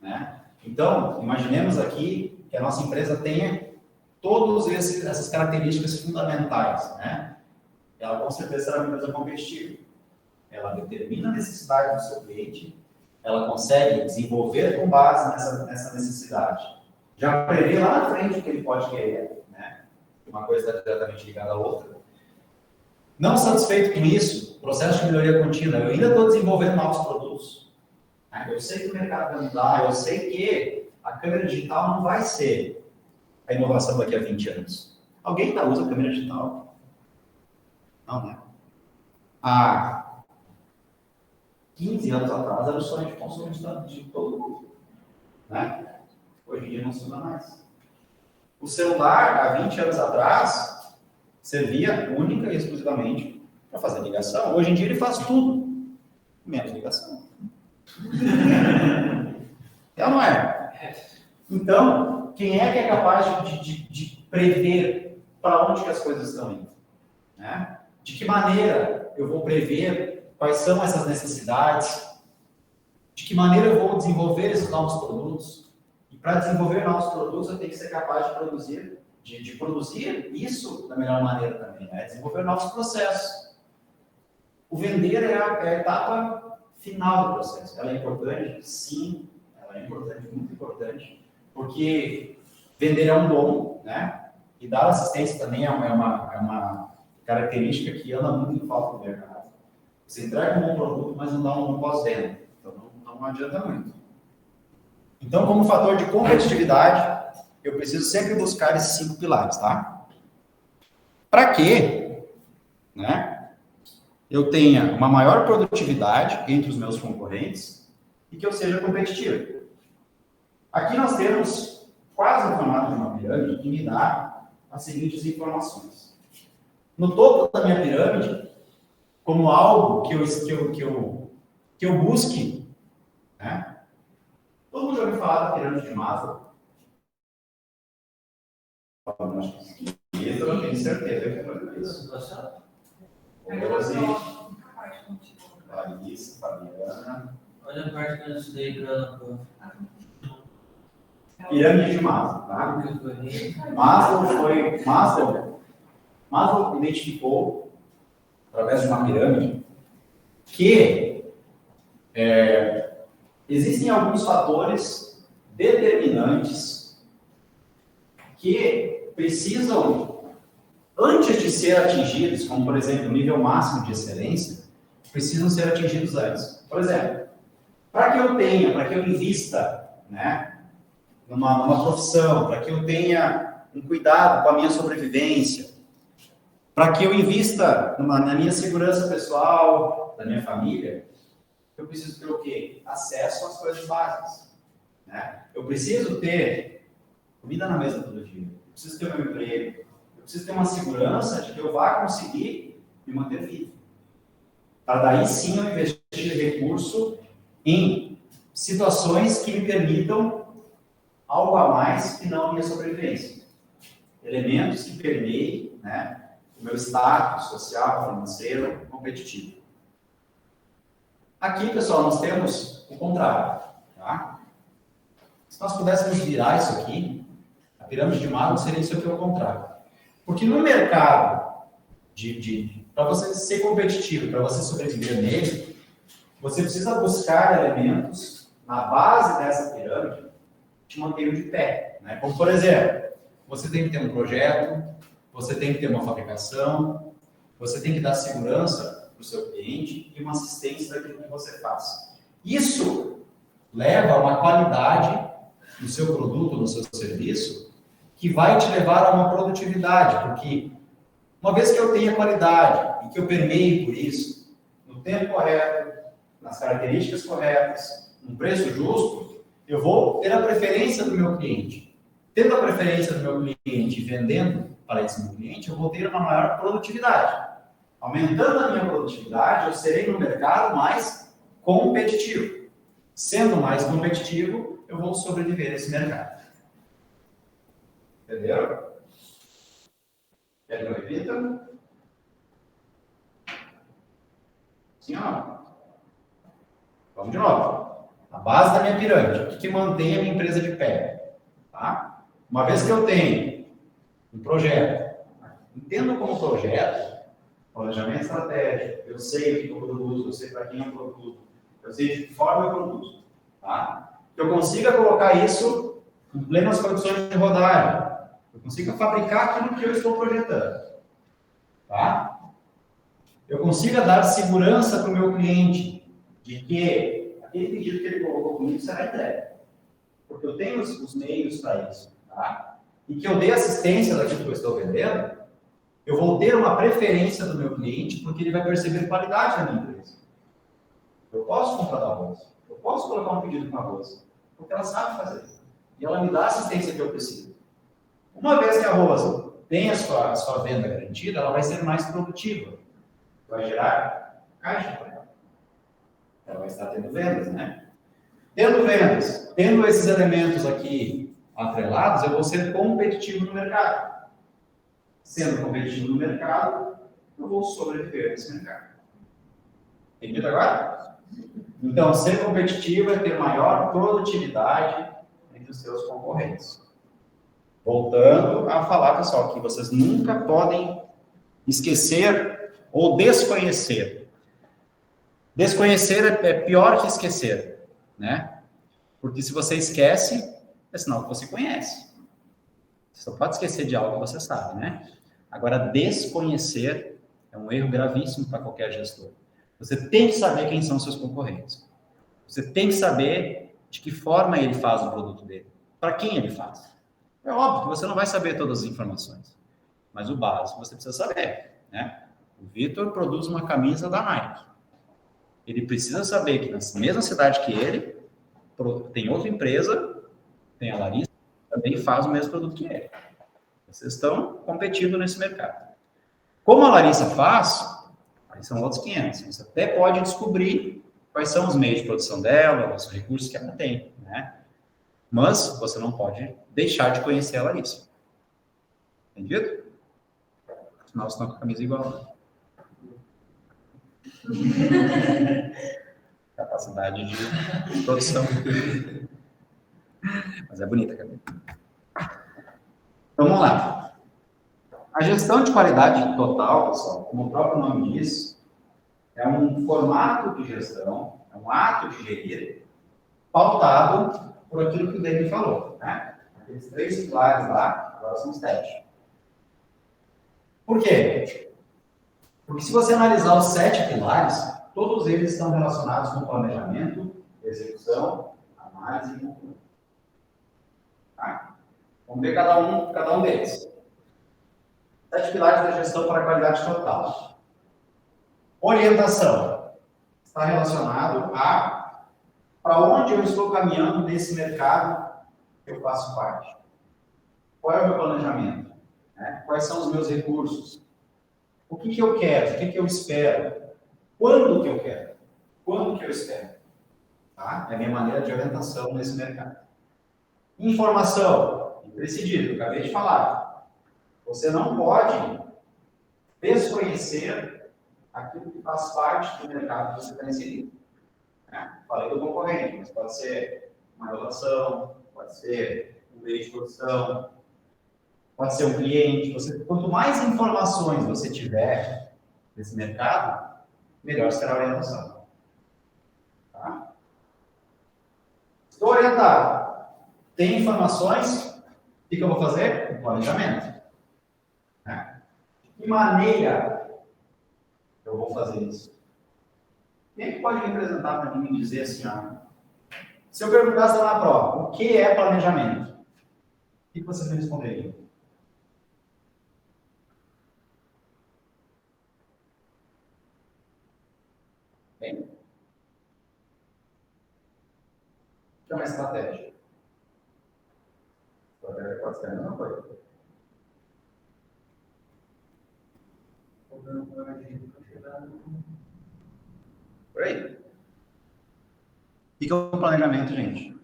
Né? Então, imaginemos aqui que a nossa empresa tenha todas essas características fundamentais. Né? Ela com certeza será uma empresa competitiva. Ela determina a necessidade do seu cliente, ela consegue desenvolver com base nessa necessidade. Já prevê lá na frente o que ele pode querer. Né? Uma coisa está diretamente ligada à outra. Não satisfeito com isso, processo de melhoria contínua, eu ainda estou desenvolvendo novos produtos. Eu sei que o mercado vai mudar, eu sei que a câmera digital não vai ser a inovação daqui a 20 anos. Alguém ainda usa câmera digital? Não, né? Há 15 anos atrás era o sonho de consumo de todo mundo. Né? Hoje em dia não se usa mais. O celular, há 20 anos atrás, servia única e exclusivamente para fazer ligação. Hoje em dia ele faz tudo, menos ligação. É ou não é? Então, quem é que é capaz de prever para onde que as coisas estão indo? Né? De que maneira eu vou prever quais são essas necessidades? De que maneira eu vou desenvolver esses novos produtos? E para desenvolver novos produtos, eu tenho que ser capaz de produzir isso da melhor maneira também, né? Desenvolver novos processos. O vender é a etapa final do processo. Ela é importante? Sim, ela é importante, muito importante, porque vender é um dom, né? E dar assistência também é uma característica que anda muito em falta do mercado. Você entrega um bom produto, mas não dá um bom pós-venda. Então não adianta muito. Então, como fator de competitividade, eu preciso sempre buscar esses 5 pilares, tá? para que, né, eu tenha uma maior produtividade entre os meus concorrentes e que eu seja competitivo. Aqui nós temos quase o formato de uma pirâmide que me dá as seguintes informações. No topo da minha pirâmide, como algo que eu busque, né? Todo mundo já ouviu falar da pirâmide de Maslow? Eu não tenho certeza que é isso. Rose, Larissa, Fabiana. Olha a parte que eu estudei para ela. Pirâmide de Maslow, tá? Maslow identificou, através de uma pirâmide, que existem alguns fatores determinantes que precisam, antes de ser atingidos, como, por exemplo, o nível máximo de excelência, precisam ser atingidos antes. Por exemplo, para que eu invista, né, numa profissão, para que eu tenha um cuidado com a minha sobrevivência, para que eu invista na minha segurança pessoal, da minha família, eu preciso ter o quê? Acesso às coisas básicas, né? Eu preciso ter comida na mesa todo dia, eu preciso ter o meu emprego, eu preciso ter uma segurança de que eu vá conseguir me manter vivo. Para daí sim eu investir recurso em situações que me permitam algo a mais que não a minha sobrevivência. Elementos que permeiem, né, o meu status social, financeiro, competitivo. Aqui, pessoal, nós temos o contrário. Tá? Se nós pudéssemos virar isso aqui, a pirâmide de Maslow seria isso aqui ao contrário. Porque no mercado, para você ser competitivo, para você sobreviver nele, você precisa buscar elementos na base dessa pirâmide que te mantenham de pé. Né? Como, por exemplo, você tem que ter um projeto, você tem que ter uma fabricação, você tem que dar segurança para o seu cliente e uma assistência daquilo que você faz. Isso leva a uma qualidade no seu produto, no seu serviço, que vai te levar a uma produtividade, porque uma vez que eu tenha qualidade e que eu permeie por isso, no tempo correto, nas características corretas, num preço justo, eu vou ter a preferência do meu cliente. Tendo a preferência do meu cliente e vendendo para esse meu cliente, eu vou ter uma maior produtividade. Aumentando a minha produtividade, eu serei no mercado mais competitivo. Sendo mais competitivo, eu vou sobreviver nesse mercado. Entenderam? Quer que eu repita? Sim ou não? Vamos de novo. A base da minha pirâmide, o que mantém a minha empresa de pé? Tá? Uma vez que eu tenho um projeto, entendo como projeto, planejamento estratégico, eu sei o que eu produzo, eu sei para quem eu produzo, eu sei de que forma eu produzo. Tá? Que eu consiga colocar isso em plenas condições de rodagem, eu consiga fabricar aquilo que eu estou projetando. Tá? Eu consiga dar segurança para o meu cliente de que aquele pedido que ele colocou comigo será entregue. Porque eu tenho os meios para isso. Tá? E que eu dê assistência daquilo que eu estou vendendo, eu vou ter uma preferência do meu cliente porque ele vai perceber qualidade na minha empresa. Eu posso comprar arroz, eu posso colocar um pedido com arroz, porque ela sabe fazer. E ela me dá a assistência que eu preciso. Uma vez que a Rosa tem a sua venda garantida, ela vai ser mais produtiva. Vai gerar caixa para ela. Ela vai estar tendo vendas, né? Tendo vendas, tendo esses elementos aqui atrelados, eu vou ser competitivo no mercado. Sendo competitivo no mercado, eu vou sobreviver nesse mercado. Entendido agora? Então, ser competitivo é ter maior produtividade entre os seus concorrentes. Voltando a falar, pessoal, que vocês nunca podem esquecer ou desconhecer. Desconhecer é pior que esquecer, né? Porque se você esquece, é sinal que você conhece. Você só pode esquecer de algo que você sabe, né? Agora, desconhecer é um erro gravíssimo para qualquer gestor. Você tem que saber quem são seus concorrentes. Você tem que saber de que forma ele faz o produto dele. Para quem ele faz. É óbvio que você não vai saber todas as informações. mas o básico você precisa saber, né? O Vitor produz uma camisa da Nike. Ele precisa saber que na mesma cidade que ele, tem outra empresa, tem a Larissa, que também faz o mesmo produto que ele. Vocês estão competindo nesse mercado. Como a Larissa faz, aí são outros 500. Você até pode descobrir quais são os meios de produção dela, os recursos que ela tem, né? Mas você não pode deixar de conhecer a Larissa. Entendido? Afinal, você está com a camisa igual. Capacidade de produção. Mas é bonita a camisa. Então, vamos lá. A gestão de qualidade total, pessoal, como o próprio nome diz, é um formato de gestão, é um ato de gerir, pautado por aquilo que o David falou, né? Aqueles 3 pilares lá, agora são 7. Por quê? Porque se você analisar os 7 pilares, todos eles estão relacionados com planejamento, execução, análise e controle. Tá? Vamos ver cada um deles. 7 pilares da gestão para a qualidade total. Orientação. Está relacionado a para onde eu estou caminhando nesse mercado que eu faço parte. Qual é o meu planejamento? Né? Quais são os meus recursos? O que eu quero? O que eu espero? Quando que eu quero? Quando que eu espero? Tá? É a minha maneira de orientação nesse mercado. Informação. Imprescindível, acabei de falar. Você não pode desconhecer aquilo que faz parte do mercado que você está inserido. Falei do concorrente, mas pode ser uma relação, pode ser um meio de produção, pode ser um cliente. Quanto mais informações você tiver nesse mercado, melhor será a orientação. Tá? Estou orientado. Tem informações, o que eu vou fazer? Um planejamento. De que maneira eu vou fazer isso? Quem é que pode me apresentar para mim e dizer assim, se eu perguntasse lá na prova, o que é planejamento? O que você me responderia? Bem, o que é uma estratégia? Estratégia pode ser a mesma coisa. Por aí. O que é o planejamento, gente?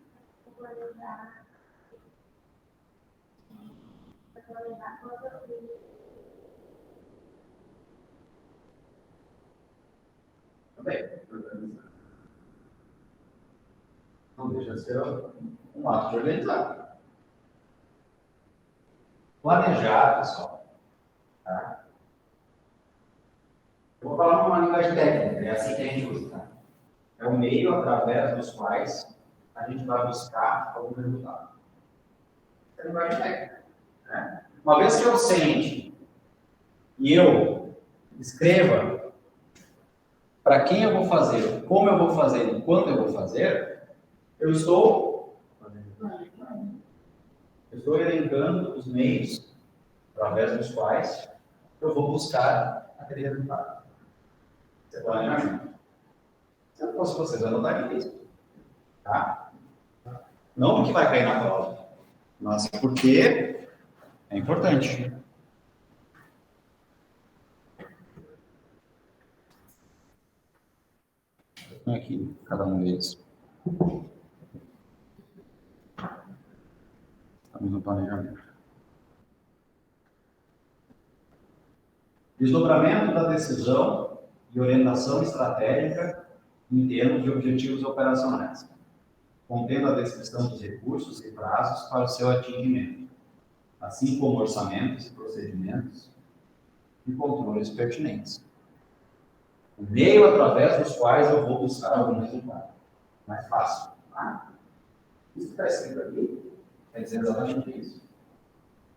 Planejar Também. Não deixa de ser um ato de organizar. Planejar, pessoal. Tá? Eu vou falar uma linguagem técnica, é assim que a gente usa. Tá? É o meio através dos quais a gente vai buscar algum resultado. É a linguagem técnica. Né? Uma vez que eu sente e eu escreva para quem eu vou fazer, como eu vou fazer e quando eu vou fazer, eu estou elencando os meios através dos quais eu vou buscar aquele resultado. Isso é planejamento. Se eu fosse vocês, eu anotaria isso. Tá? Não porque vai cair na prova, mas porque é importante. Aqui, cada um deles. Estamos no planejamento. Desdobramento da decisão e orientação estratégica em termos de objetivos operacionais, contendo a descrição dos recursos e prazos para o seu atingimento, assim como orçamentos e procedimentos e controles pertinentes. O meio através dos quais eu vou buscar algum resultado. Mais fácil. Isso que está escrito aqui quer dizer exatamente isso.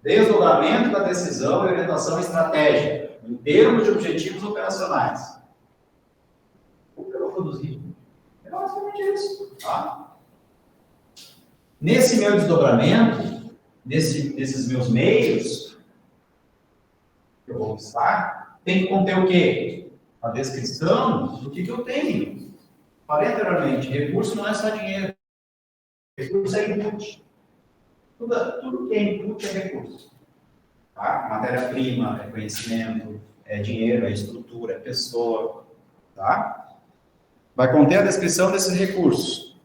Desdobramento da decisão e orientação estratégica, em termos de objetivos operacionais. O que eu vou produzir? É basicamente isso. Tá? Nesse meu desdobramento, desses meus meios, que eu vou listar, tem que conter o quê? A descrição do que eu tenho. Falei anteriormente, recurso não é só dinheiro. Recurso é input. Tudo que é input é recurso. Tá? Matéria-prima, é conhecimento, é dinheiro, é estrutura, é pessoa. Tá? Vai conter a descrição desses recursos.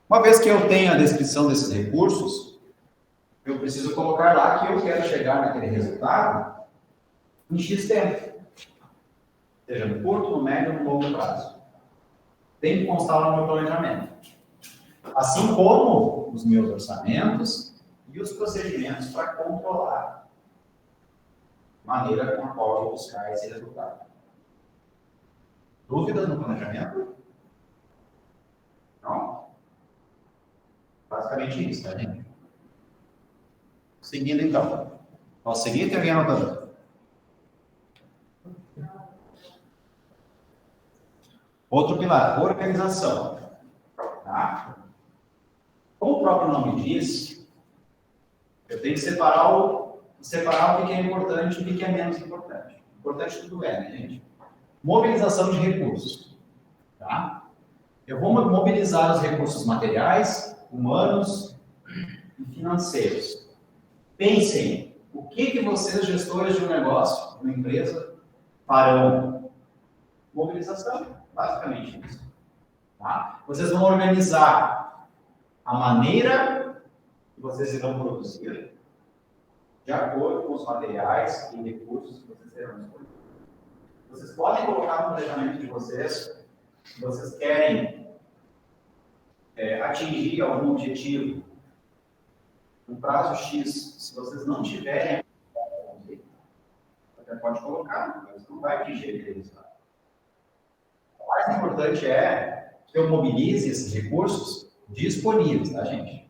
Uma vez que eu tenho a descrição desses recursos, eu preciso colocar lá que eu quero chegar naquele resultado em X tempo. Seja no curto, no médio ou no longo prazo. Tem que constar no meu planejamento. Assim como os meus orçamentos e os procedimentos para controlar a maneira com a qual eu vou buscar esse resultado. Dúvidas no planejamento? Não? Basicamente isso, tá, gente? Seguindo, então. Posso seguir? Tem alguém anotando? Outro pilar, organização. Tá? Como o próprio nome diz, eu tenho que separar o que é importante e o que é menos importante. Importante tudo é, né, gente? Mobilização de recursos. Tá? Eu vou mobilizar os recursos materiais, humanos e financeiros. Pensem, o que vocês, gestores de um negócio, de uma empresa, farão? Mobilização, basicamente isso. Tá? Vocês vão organizar a maneira que vocês irão produzir de acordo com os materiais e recursos que vocês terão disponíveis. Vocês podem colocar no planejamento de vocês se vocês querem atingir algum objetivo no prazo X. Se vocês não tiverem, até pode colocar, mas não vai atingir aquele resultado. O mais importante é que eu mobilize esses recursos disponíveis, tá, gente?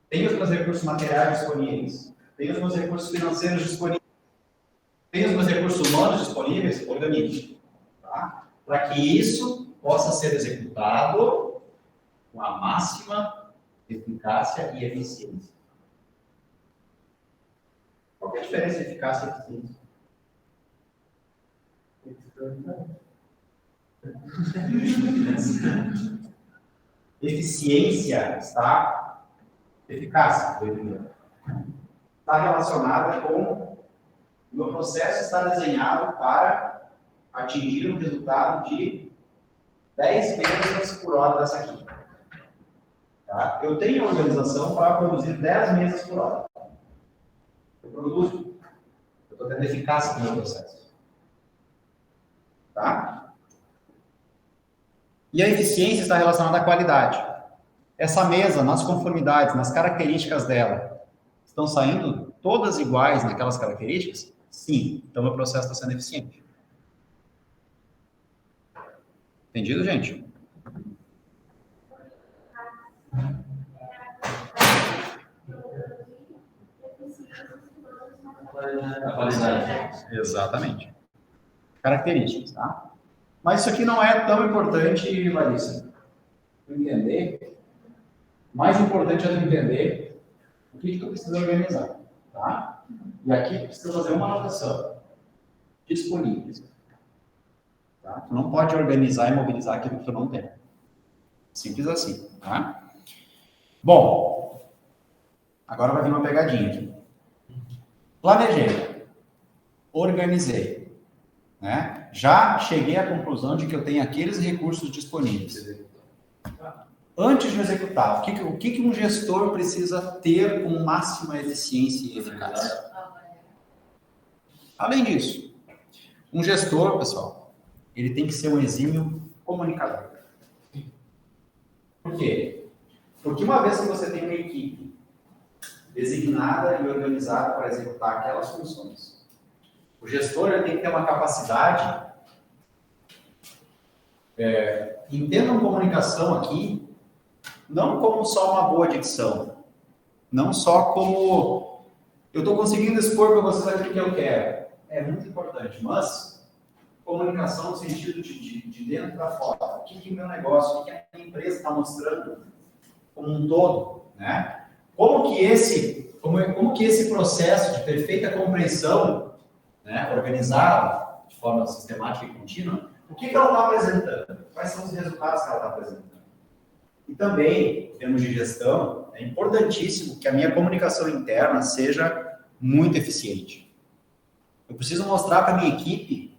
Tenho os meus recursos materiais disponíveis, tenho os meus recursos financeiros disponíveis, tenho os meus recursos humanos disponíveis, organize, tá? Para que isso possa ser executado com a máxima eficácia e eficiência. Qual que é a diferença de eficácia e eficiência? Eficiência está eficácia, está relacionada com o meu processo está desenhado para atingir um resultado de 10 mesas por hora dessa aqui. Tá? Eu tenho organização para produzir 10 mesas por hora. Eu produzo. Eu estou tendo eficácia no meu processo. Tá? E a eficiência está relacionada à qualidade. Essa mesa, nas conformidades, nas características dela, estão saindo todas iguais naquelas características? Sim. Então, meu processo está sendo eficiente. Entendido, gente? A qualidade. Exatamente. Características, tá? Mas isso aqui não é tão importante, Larissa. Entender. O mais importante é tu entender o que tu precisa organizar, tá? E aqui tu precisa fazer uma anotação. Disponíveis. Tá? Tu não pode organizar e mobilizar aquilo que tu não tem. Simples assim, tá? Bom, agora vai vir uma pegadinha aqui. Planejei. Organizei. Né? Já cheguei à conclusão de que eu tenho aqueles recursos disponíveis. Antes de executar, o que um gestor precisa ter com máxima eficiência e eficácia? Além disso, um gestor, pessoal, ele tem que ser um exímio comunicador. Por quê? Porque uma vez que você tem uma equipe designada e organizada para executar aquelas funções, o gestor ele tem que ter uma capacidade, entendam comunicação aqui, não como só uma boa dicção, não só como eu estou conseguindo expor para vocês aquilo que eu quero. É muito importante, mas comunicação no sentido de dentro para fora. O que é meu negócio, o que a minha empresa está mostrando como um todo, né? Como que esse como que esse processo de perfeita compreensão, né, organizado de forma sistemática e contínua, o que ela está apresentando? Quais são os resultados que ela está apresentando? E também, em termos de gestão, é importantíssimo que a minha comunicação interna seja muito eficiente. Eu preciso mostrar para a minha equipe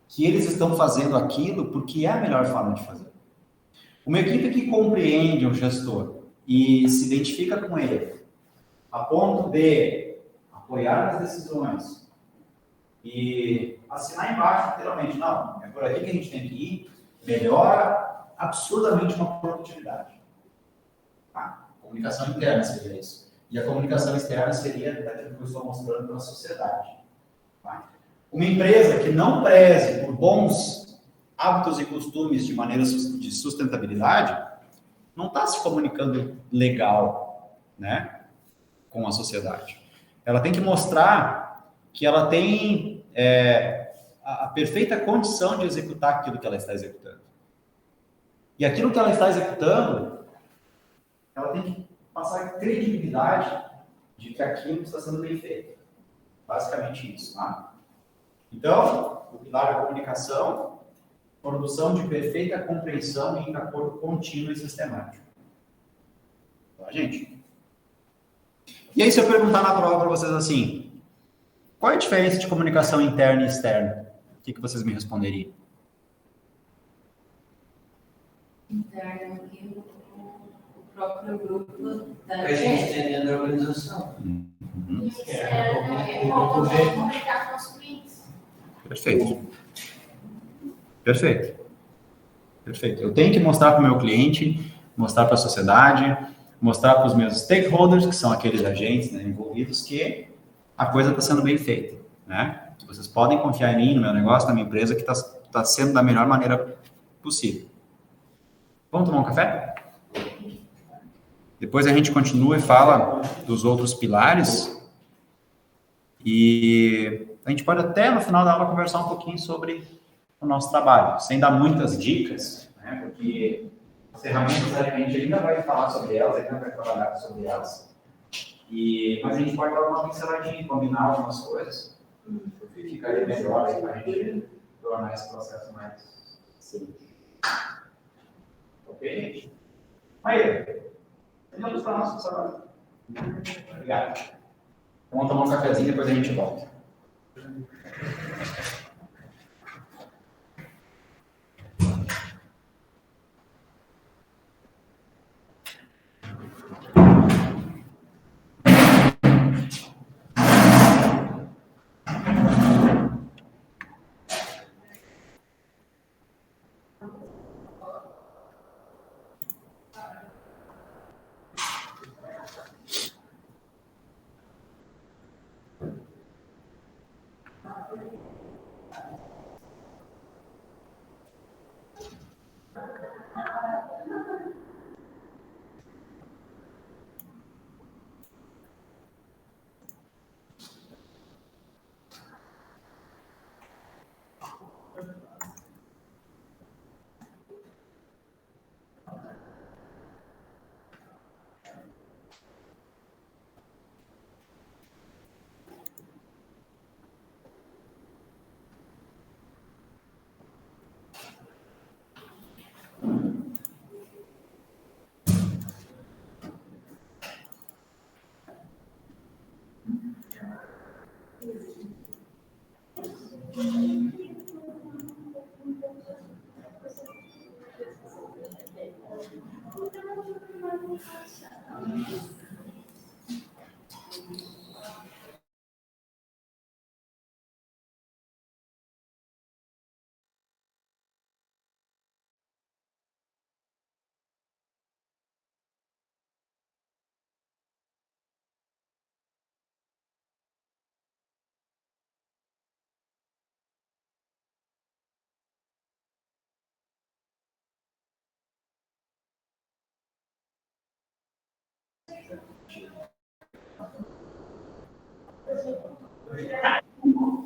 que eles estão fazendo aquilo porque é a melhor forma de fazer. Uma equipe que compreende um gestor e se identifica com ele, a ponto de apoiar as decisões e assinar embaixo, literalmente, não, é por aqui que a gente tem que ir, melhora absurdamente uma produtividade. Tá? Comunicação interna seria isso. E a comunicação externa seria daquilo que eu estou mostrando para a sociedade. Tá? Uma empresa que não preze por bons hábitos e costumes de maneira de sustentabilidade não está se comunicando legal, né, com a sociedade. Ela tem que mostrar que ela tem a perfeita condição de executar aquilo que ela está executando. E aquilo que ela está executando, ela tem que passar a credibilidade de que aquilo está sendo bem feito. Basicamente isso, tá? Então, o pilar da comunicação, produção de perfeita compreensão e acordo contínuo e sistemático. Tá, gente? E aí, se eu perguntar na prova para vocês assim, qual é a diferença de comunicação interna e externa? O que vocês me responderiam? Interno que o próprio grupo da A gente entendendo a organização. E externo é como vamos comunicar com os clientes. Perfeito. Perfeito. Perfeito. Eu tenho que mostrar para o meu cliente, mostrar para a sociedade, mostrar para os meus stakeholders, que são aqueles agentes, né, envolvidos, que a coisa está sendo bem feita, né? Que vocês podem confiar em mim, no meu negócio, na minha empresa, que está sendo da melhor maneira possível. Vamos tomar um café? Depois a gente continua e fala dos outros pilares. E a gente pode até, no final da aula, conversar um pouquinho sobre o nosso trabalho, sem dar muitas dicas, né? Porque as ferramentas a gente ainda vai falar sobre elas, ainda vai trabalhar sobre elas. Mas a gente pode dar uma pinceladinha, combinar algumas coisas, porque ficaria melhor para a gente tornar esse processo mais simples. Ok, gente? Maíra, vamos para a nossa sala. Obrigado. Então, vamos tomar um cafezinho e depois a gente volta.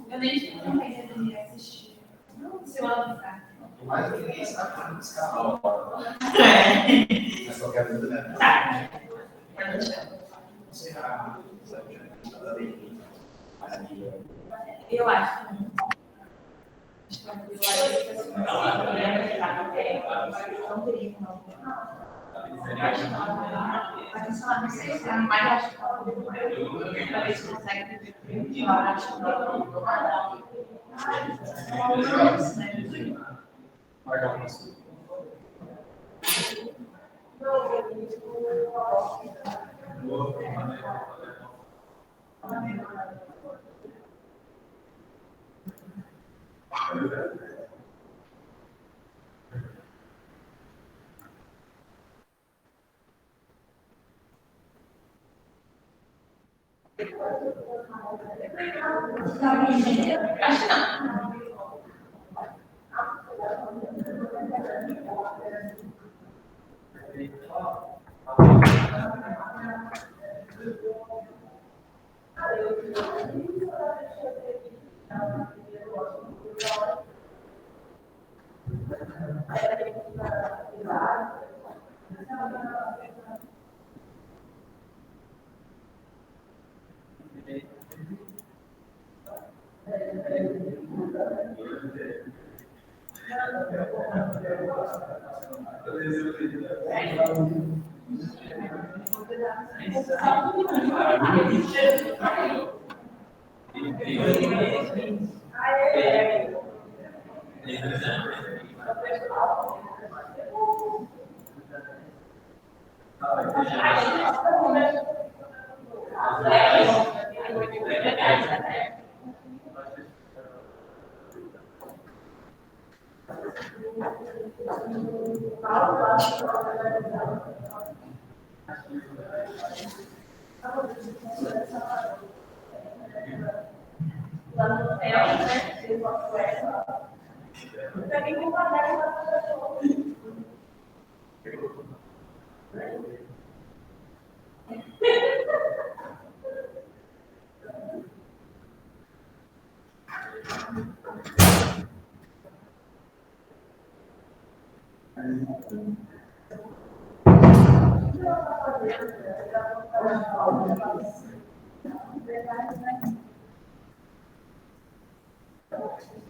Eu nem tive uma ideia de assistir. Não, se eu avançar. Mas ninguém sabe como buscar. Mas qualquer dúvida, né? Não sei. Eu acho. Marcar uma coisa.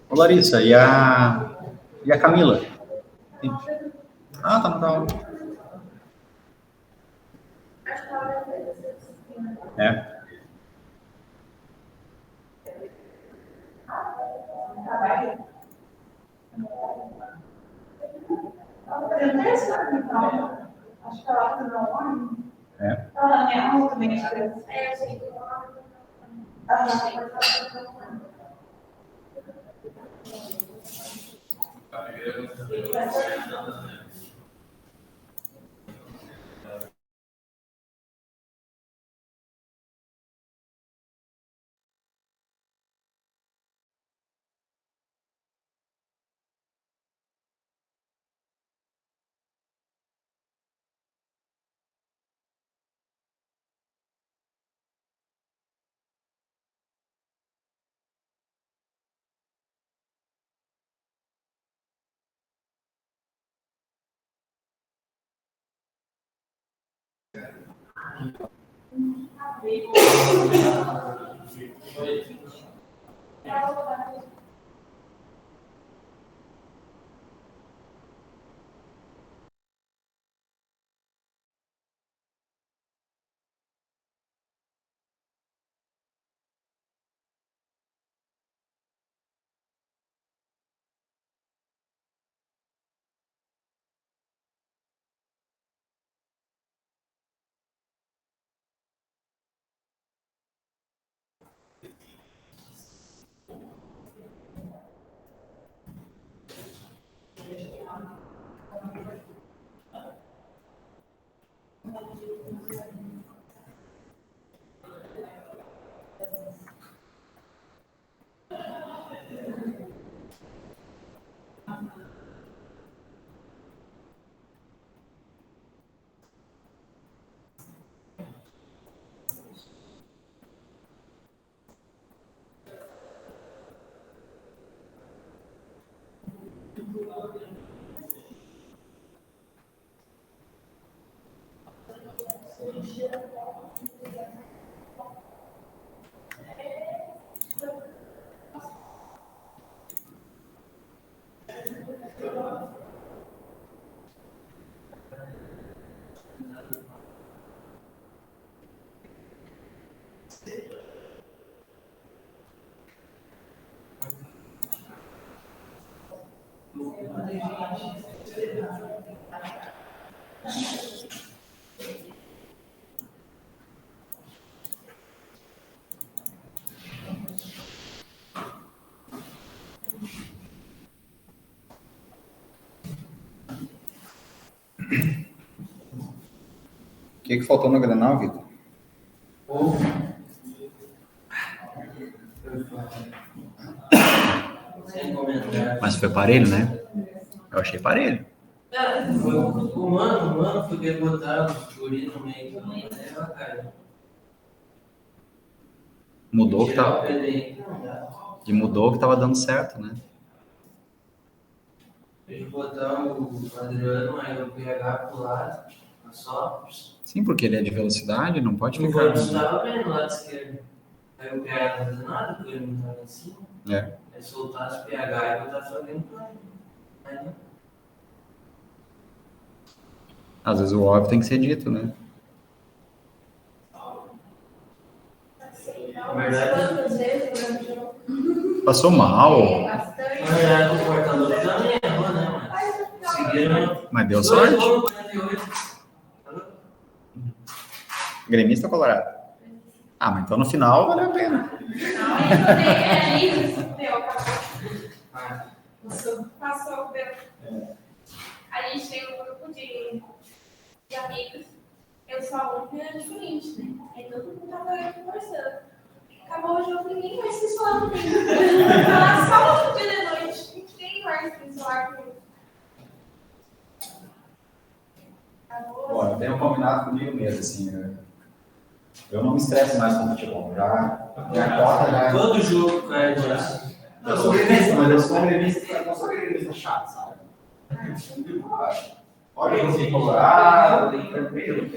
Ô, Larissa, e a Camila? Ah, tá, tá. É. É. O que faltou no Grenal, Vitor? Sem comentário. Mas foi parelho, né? Eu achei parelho. O mano foi que botaram os guri no meio. Cara. Mudou que Tirar tava. o PD. E mudou que tava dando certo, né? Eles botaram o Adriano, aí o PH pro lado, só. Sim, porque ele é de velocidade, não pode O ficar. Gordon estava bem no lado esquerdo. Aí o PH não fazia nada, porque ele não estava em cima. É. Aí soltasse o PH e botasse alguém pro lado. Aí não. Às vezes o óbvio tem que ser dito, né? Na verdade, Quantas vezes durante o jogo? Passou mal, Bastante. na verdade, o portador também errou, né, mano? Seguiram. mas deu sorte. 2 gols, 48. Gremista colorado. Ah, mas então no final valeu a pena. Passou o meu. A gente tem um grupo de amigos. Eu sou a única diferente, né? Aí todo mundo tava conversando. Acabou o jogo, ninguém mais quis falar comigo. Falar só no dia de noite. Ninguém mais quis falar comigo. Acabou. Bom, eu tenho combinado comigo mesmo, assim, né? Eu não me estresso mais com o futebol. Já corta, já. Todo jogo, cara, disso. Eu sou gremista, mas eu sou gremista, eu não sou gremista chato, sabe? Olha o jogo colorado, tranquilo.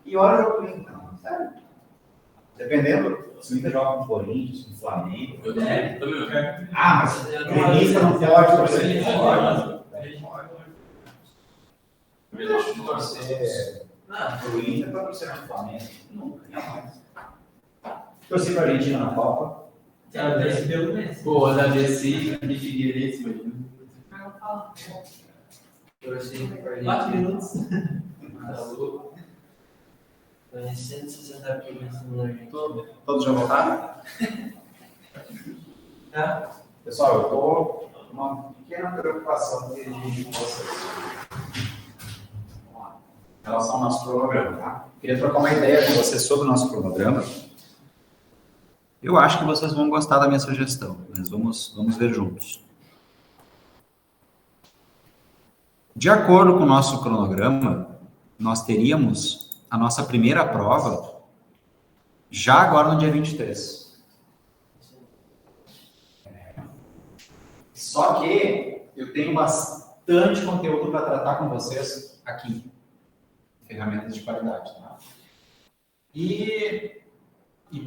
E olha o jogo do Inter, sério. Dependendo, se o Inter joga com o Corinthians, com o Flamengo. Ah, mas gremista não pode torcer. Pode torcer pro Inter para torcer no Flamengo. Nunca, jamais. Torcer pra Argentina na Copa. Boa, da DC, de Figueirense, imagina. Torci pra 4 minutos. Tá louco. Foi 160 quilos no Argentina. Todos já votaram? Tá? Pessoal, eu tô com uma pequena preocupação de dirigir com vocês. Vamos lá. Em relação ao nosso cronograma, tá? Queria trocar uma ideia com vocês sobre o nosso cronograma. Eu acho que vocês vão gostar da minha sugestão, mas vamos ver juntos. De acordo com o nosso cronograma, nós teríamos a nossa primeira prova já agora no dia 23. Só que eu tenho bastante conteúdo para tratar com vocês aqui. Ferramentas de qualidade, tá? E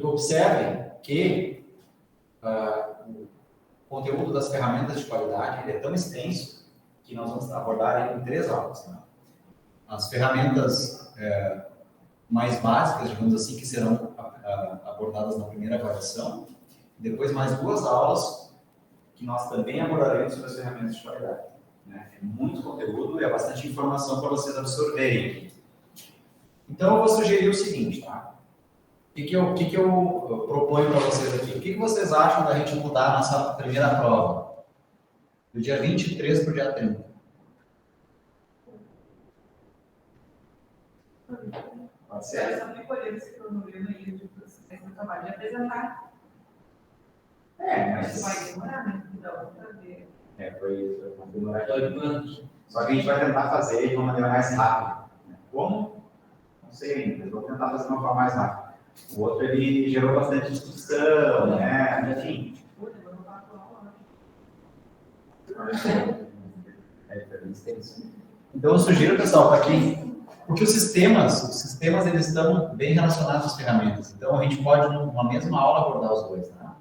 observem que o conteúdo das ferramentas de qualidade ele é tão extenso que nós vamos abordar ele em 3 aulas. Tá? As ferramentas mais básicas, digamos assim, que serão abordadas na primeira avaliação, depois mais 2 aulas que nós também abordaremos sobre as ferramentas de qualidade. Né? É muito conteúdo e é bastante informação para vocês absorverem. Então, eu vou sugerir o seguinte, tá? O que eu proponho para vocês aqui? O que vocês acham da gente mudar a nossa primeira prova? Do dia 23 para o dia 30. Pode ser? Eu só fico olhando esse cronograma aí de vocês no trabalho de apresentar. Mas... Isso vai demorar, né? Então, para ver. Foi demorar. Quantos? Só que a gente vai tentar fazer de uma maneira mais rápida. Como? Não sei ainda, mas vou tentar fazer de uma forma mais rápida. O outro, ele gerou bastante discussão, né? Enfim. Então, eu sugiro, pessoal, para quem... Porque os sistemas, eles estão bem relacionados às ferramentas. Então, a gente pode, numa mesma aula, abordar os dois, tá?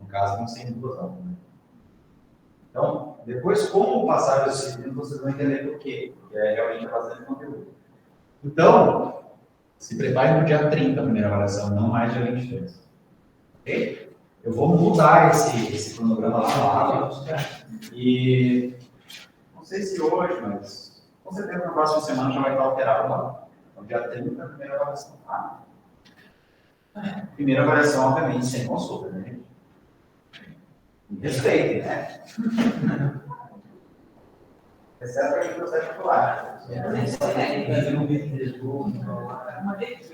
No caso, não sendo 2 aulas, né? Então, depois, como passar os sistemas, vocês vão entender por quê. Porque realmente é bastante conteúdo. Então, se preparem para o dia 30 a primeira avaliação, não mais dia 23. Ok? Eu vou mudar esse cronograma lá e... sei se hoje, mas com certeza na próxima semana já vai estar alterado lá. Então, dia 30 a primeira avaliação. Tá? Primeira avaliação, obviamente, sem consulta, né, gente? Respeitem, né? Exceto aqui no processo titular. Fazer um vídeo de jogo. Uma vez.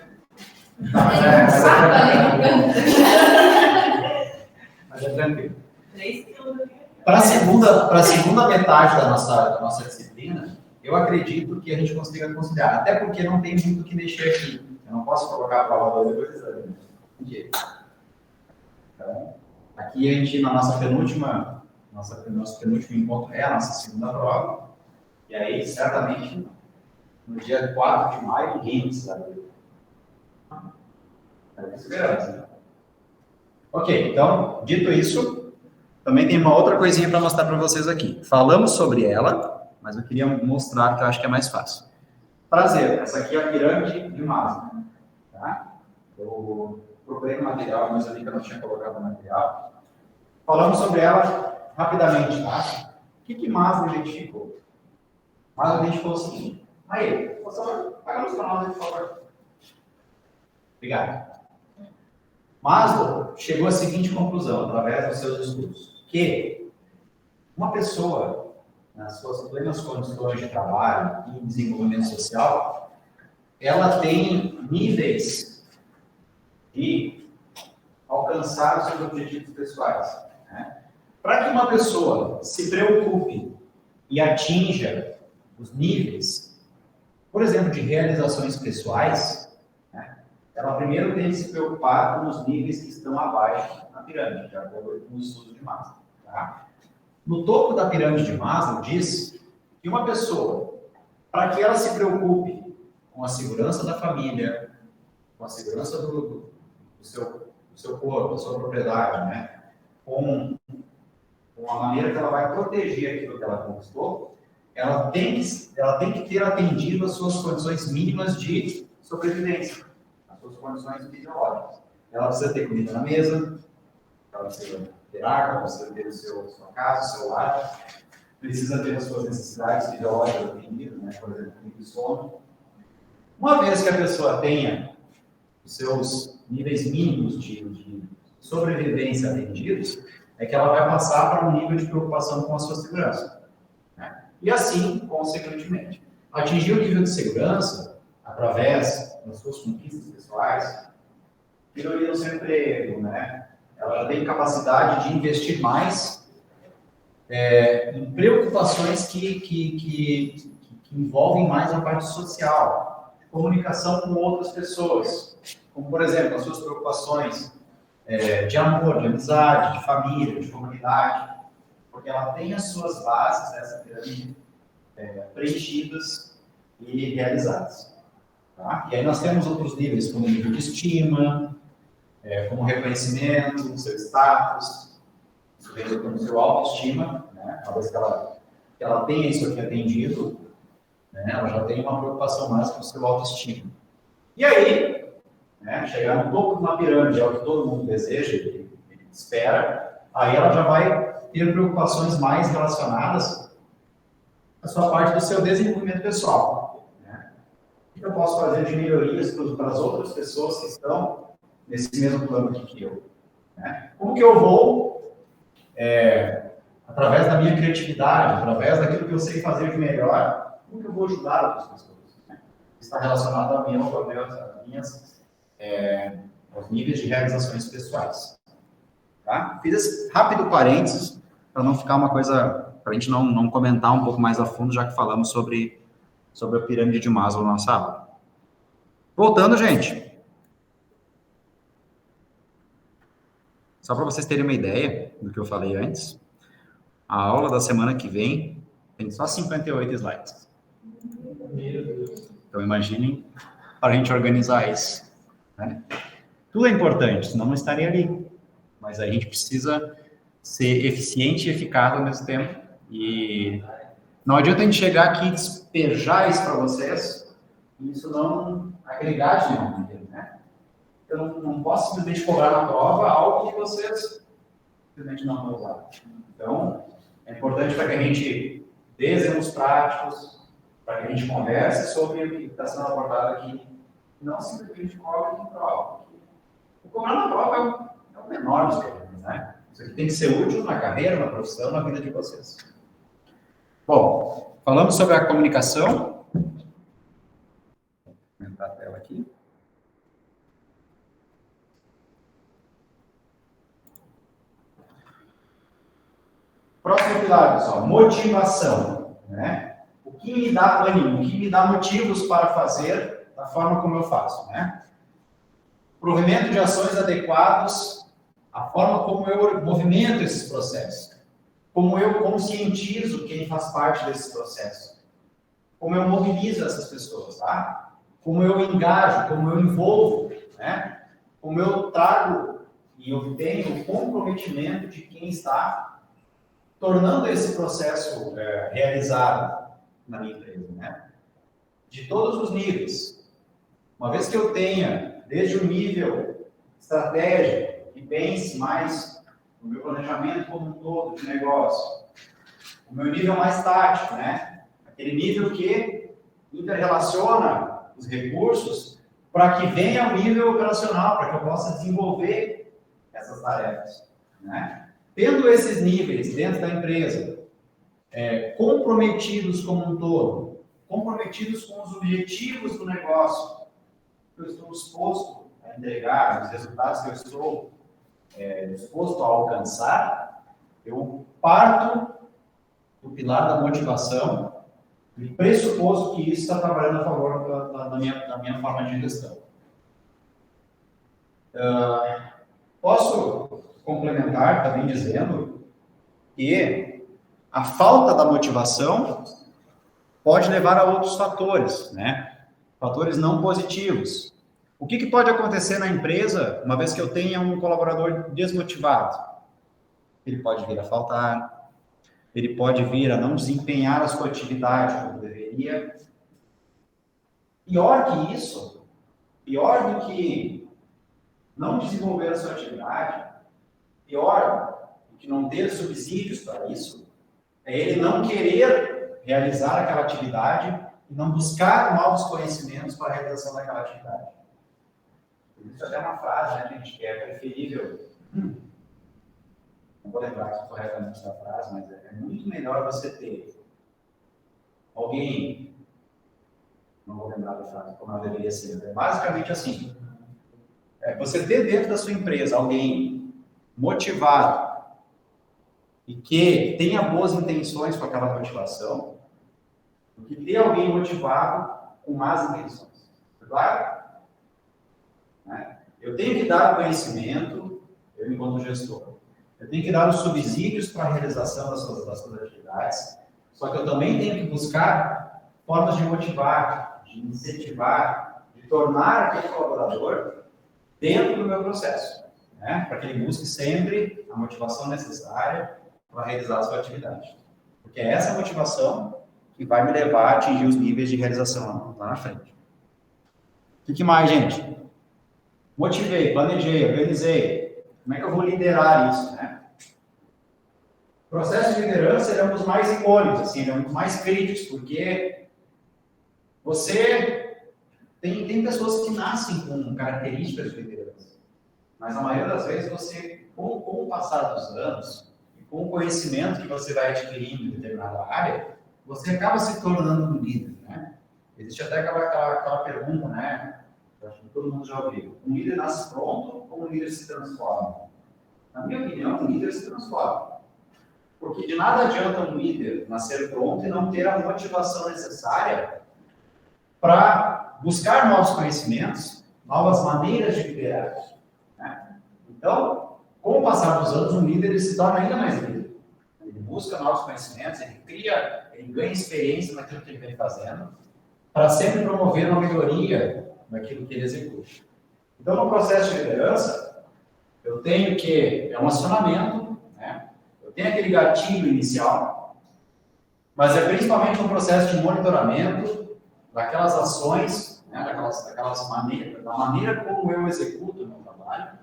Mas é tranquilo. 3 quilos aqui. Para a segunda metade da nossa disciplina, eu acredito que a gente consiga conciliar. Até porque não tem muito o que mexer aqui. Eu não posso colocar a prova 2 depois do exame. Então, aqui a gente, na nosso penúltimo encontro é a nossa segunda prova. E aí, certamente, no dia 4 de maio, ninguém precisa ver. É esperança, né? Ok, então, dito isso, também tem uma outra coisinha para mostrar para vocês aqui. Falamos sobre ela, mas eu queria mostrar que eu acho que é mais fácil. Prazer, essa aqui é a pirâmide de Maslow. Tá? Eu procurei no material, mas eu vi que eu não tinha colocado no material. Falamos sobre ela rapidamente, tá? O que Maslow identificou? Maslow identificou o seguinte. Aí, professor, paga nos canais, por favor. Obrigado. Maslow chegou à seguinte conclusão, através dos seus estudos, que uma pessoa, nas suas plenas condições de trabalho e desenvolvimento social, ela tem níveis de alcançar os seus objetivos pessoais. Né? Para que uma pessoa se preocupe e atinja os níveis, por exemplo, de realizações pessoais, ela primeiro tem que se preocupar com os níveis que estão abaixo na pirâmide, de acordo com o estudo de Maslow. Tá? No topo da pirâmide de Maslow, diz que uma pessoa, para que ela se preocupe com a segurança da família, com a segurança do seu corpo, da sua propriedade, né? com a maneira que ela vai proteger aquilo que ela conquistou, ela tem que ter atendido às suas condições mínimas de sobrevivência. Suas condições fisiológicas. Ela precisa ter comida na mesa, ela precisa ter água, precisa ter sua casa, o seu lar, precisa ter as suas necessidades fisiológicas atendidas, né? Por exemplo, o sono. Uma vez que a pessoa tenha os seus níveis mínimos de sobrevivência atendidos, é que ela vai passar para um nível de preocupação com a sua segurança. Né? E assim, consequentemente, atingir o nível de segurança através das suas conquistas pessoais, melhoria no seu emprego, né? Ela já tem capacidade de investir mais em preocupações que envolvem mais a parte social, comunicação com outras pessoas, como, por exemplo, as suas preocupações de amor, de amizade, de família, de comunidade, porque ela tem as suas bases, essa pirâmide, preenchidas e realizadas. Tá? E aí nós temos outros níveis, como nível de estima, como reconhecimento, seu status, isso vem como seu autoestima, né? Uma vez que ela tenha isso aqui atendido, né? Ela já tem uma preocupação mais com o seu autoestima. E aí, né? Chegar no topo de uma pirâmide, é o que todo mundo deseja e espera, aí ela já vai ter preocupações mais relacionadas à sua parte do seu desenvolvimento pessoal. O que eu posso fazer de melhorias para as outras pessoas que estão nesse mesmo plano aqui que eu? Né? Como que eu vou, através da minha criatividade, através daquilo que eu sei fazer de melhor, como que eu vou ajudar outras pessoas? Né? Está relacionado aos níveis de realizações pessoais. Tá? Fiz esse rápido parênteses, para não ficar uma coisa, para a gente não comentar um pouco mais a fundo, já que falamos sobre a pirâmide de Maslow na nossa aula. Voltando, gente. Só para vocês terem uma ideia do que eu falei antes, a aula da semana que vem tem só 58 slides. Então, imaginem para a gente organizar isso. Né? Tudo é importante, senão não estaria ali. Mas a gente precisa ser eficiente e eficaz ao mesmo tempo. E não adianta a gente chegar aqui e despejar isso para vocês e isso não agregar de nenhuma maneira, né? Eu não posso simplesmente cobrar na prova algo que vocês simplesmente não vão usar. Então, é importante para que a gente dê exemplos práticos, para que a gente converse sobre o que está sendo abordado aqui. Não simplesmente cobre e prova. O cobrar na prova é o menor dos problemas, né? Isso aqui tem que ser útil na carreira, na profissão, na vida de vocês. Bom, falamos sobre a comunicação. Vou aumentar a tela aqui. Próximo pilar, pessoal, motivação, né? O que me dá ânimo, o que me dá motivos para fazer da forma como eu faço, né? Provimento de ações adequadas, a forma como eu movimento esses processos, como eu conscientizo quem faz parte desse processo, como eu mobilizo essas pessoas, tá? Como eu engajo, como eu envolvo, né? Como eu trago e obtenho o comprometimento de quem está tornando esse processo realizado na minha empresa, né? De todos os níveis. Uma vez que eu tenha, desde o nível estratégico, que pense mais no meu planejamento como um todo de negócio, o meu nível mais tático, né? Aquele nível que interrelaciona os recursos para que venha ao nível operacional, para que eu possa desenvolver essas tarefas, né? Tendo esses níveis dentro da empresa, comprometidos como um todo, comprometidos com os objetivos do negócio, que eu estou disposto a entregar, os resultados que eu estou disposto a alcançar, eu parto do pilar da motivação e pressuposto que isso está trabalhando a favor da minha forma de gestão. Posso complementar também dizendo que a falta da motivação pode levar a outros fatores, né? Fatores não positivos. O que pode acontecer na empresa, uma vez que eu tenha um colaborador desmotivado? Ele pode vir a faltar, ele pode vir a não desempenhar a sua atividade como deveria. Pior que isso, pior do que não desenvolver a sua atividade, pior do que não ter subsídios para isso, é ele não querer realizar aquela atividade e não buscar novos conhecimentos para a realização daquela atividade. Isso até é uma frase, né, gente, que é preferível. Não vou lembrar aqui corretamente da frase, mas é muito melhor você ter alguém, não vou lembrar da frase como ela deveria ser, é basicamente assim, você ter dentro da sua empresa alguém motivado e que tenha boas intenções com aquela motivação, do que ter alguém motivado com más intenções. Claro? Eu tenho que dar o conhecimento, eu enquanto gestor, eu tenho que dar os subsídios para a realização das suas atividades, só que eu também tenho que buscar formas de motivar, de incentivar, de tornar aquele colaborador dentro do meu processo, né? Para que ele busque sempre a motivação necessária para realizar a sua atividade. Porque é essa motivação que vai me levar a atingir os níveis de realização lá na frente. O que mais, gente? Motivei, planejei, organizei. Como é que eu vou liderar isso, né? O processo de liderança é um dos mais icônicos, assim, é um dos mais críticos, porque você tem pessoas que nascem com características de liderança, mas a maioria das vezes você, com o passar dos anos, e com o conhecimento que você vai adquirindo em determinada área, você acaba se tornando um líder, né? Existe até aquela pergunta, né? Eu acho que todo mundo já ouviu. Um líder nasce pronto ou um líder se transforma? Na minha opinião, um líder se transforma. Porque de nada adianta um líder nascer pronto e não ter a motivação necessária para buscar novos conhecimentos, novas maneiras de liderar, né? Então, com o passar dos anos, um líder ele se torna ainda mais líder. Ele busca novos conhecimentos, ele ganha experiência naquilo que ele vem fazendo, para sempre promover uma melhoria naquilo que ele executa. Então, no processo de liderança, eu tenho que, um acionamento, né? Eu tenho aquele gatilho inicial, mas é principalmente um processo de monitoramento daquelas ações, né? Da maneira como eu executo o meu trabalho,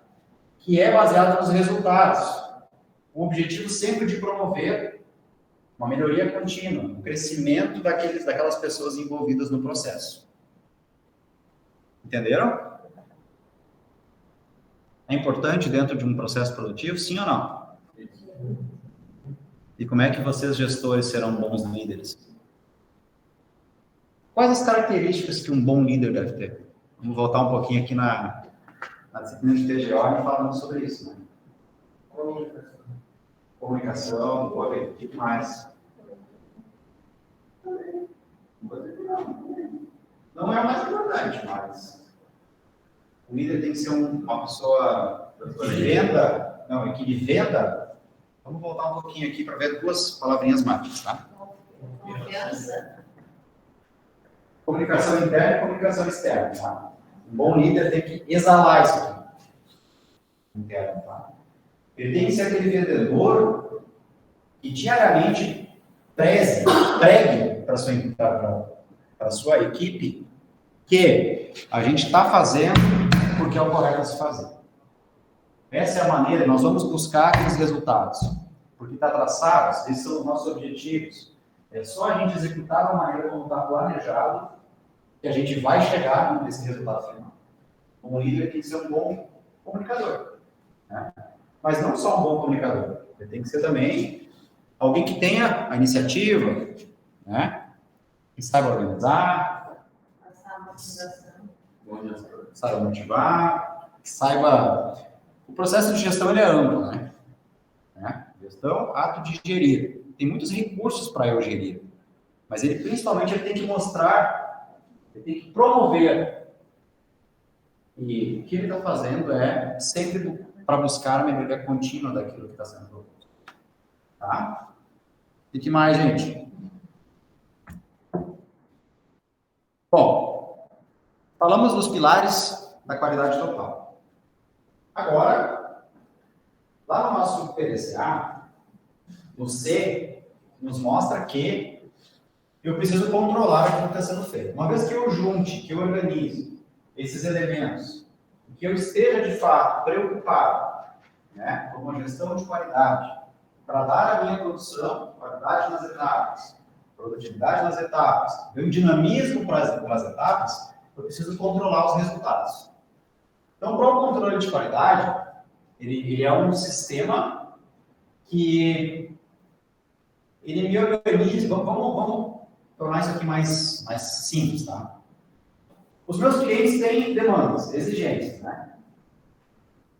que é baseado nos resultados. O objetivo sempre de promover uma melhoria contínua, um crescimento daquelas pessoas envolvidas no processo. Entenderam? É importante dentro de um processo produtivo, sim ou não? E como é que vocês, gestores, serão bons líderes? Quais as características que um bom líder deve ter? Vamos voltar um pouquinho aqui na disciplina de TGO e falando sobre isso, né? Comunicação, boa vida, o que mais? Não é o mais importante, mas o líder tem que ser uma pessoa que venda, que de venda. Vamos voltar um pouquinho aqui para ver duas palavrinhas mágicas, tá? Confiança. Comunicação interna e comunicação externa, tá? Um bom líder tem que exalar isso aqui. Interno, tá? Ele tem que ser aquele vendedor que diariamente pregue para a sua equipe que a gente está fazendo porque é o correto a se fazer. Essa é a maneira, nós vamos buscar aqueles resultados. Porque está traçado, esses são os nossos objetivos. É só a gente executar da maneira como está planejado que a gente vai chegar nesse resultado final. Um líder tem que ser um bom comunicador. Né? Mas não só um bom comunicador. Ele tem que ser também alguém que tenha a iniciativa, né? Que saiba organizar, Passar motivação. saiba motivar, que saiba... O processo de gestão ele é amplo, né? Gestão, ato de gerir. Tem muitos recursos para eu gerir. Mas ele, principalmente, ele tem que mostrar, ele tem que promover. E o que ele está fazendo é sempre para buscar a melhoria contínua daquilo que está sendo proposto. Tá? E que mais, gente? Bom, falamos dos pilares da qualidade total. Agora, lá no nosso PDCA, no C, nos mostra que eu preciso controlar aquilo que está sendo feito. Uma vez que eu junte, que eu organize esses elementos, que eu esteja, de fato, preocupado, né, com uma gestão de qualidade, para dar a minha produção, qualidade nas etapas, produtividade nas etapas, um dinamismo para as etapas, eu preciso controlar os resultados. Então, para o controle de qualidade, ele é um sistema que ele me organiza. Vamos tornar isso aqui mais simples, tá? Os meus clientes têm demandas, exigências, né?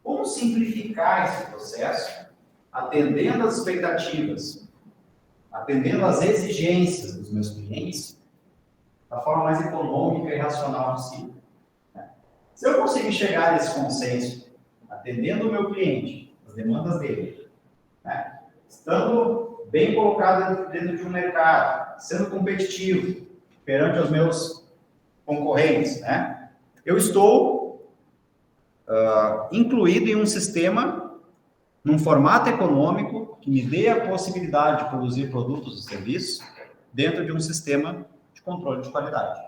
Como simplificar esse processo, atendendo às expectativas, atendendo às exigências dos meus clientes, da forma mais econômica e racional possível? Né? Se eu conseguir chegar nesse consenso, atendendo o meu cliente, as demandas dele, né? Estando bem colocado dentro de um mercado, sendo competitivo perante os meus concorrentes, né? Eu estou incluído em um sistema, num formato econômico que me dê a possibilidade de produzir produtos e serviços dentro de um sistema de controle de qualidade.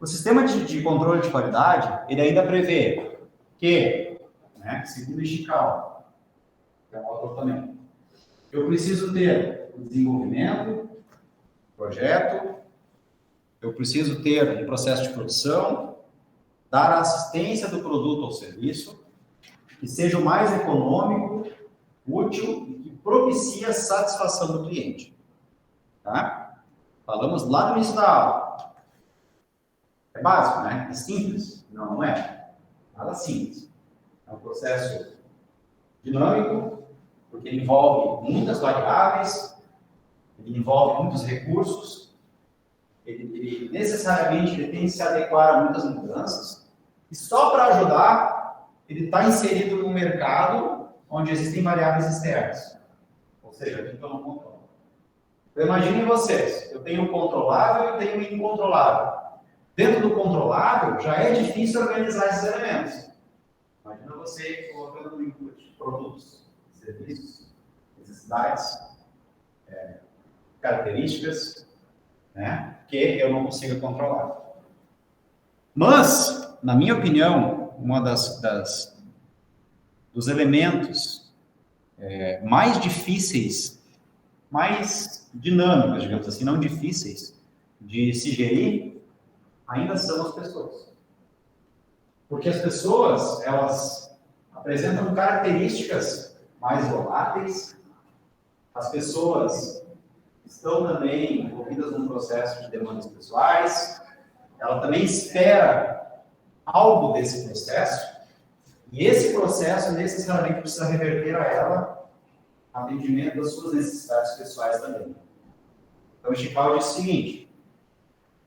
O sistema de controle de qualidade, ele ainda prevê que, né, segundo o Ishikawa, que é um autor também, eu preciso ter o desenvolvimento, projeto, eu preciso ter um processo de produção, dar a assistência do produto ou serviço, que seja o mais econômico, útil e que propicie a satisfação do cliente. Tá? Falamos lá no início da aula. É básico, né? É simples? Não, não é. Nada simples. É um processo dinâmico, porque ele envolve muitas variáveis, ele envolve muitos recursos, ele necessariamente ele tem que se adequar a muitas mudanças, e só para ajudar, ele está inserido num mercado onde existem variáveis externas, ou seja, aquilo que eu não controlo. Então, imaginem vocês, eu tenho o controlável e eu tenho o incontrolável. Dentro do controlável, já é difícil organizar esses elementos. Imagina você colocando no input produtos, serviços, necessidades, características, né, que eu não consigo controlar. Mas, na minha opinião, uma dos elementos mais difíceis mais dinâmicas, digamos assim, não difíceis de se gerir, ainda são as pessoas. Porque as pessoas, elas apresentam características mais voláteis, as pessoas estão também envolvidas num processo de demandas pessoais, ela também espera algo desse processo, e esse processo necessariamente precisa reverter a ela atendimento das suas necessidades pessoais também. Então, o Chicago diz o seguinte: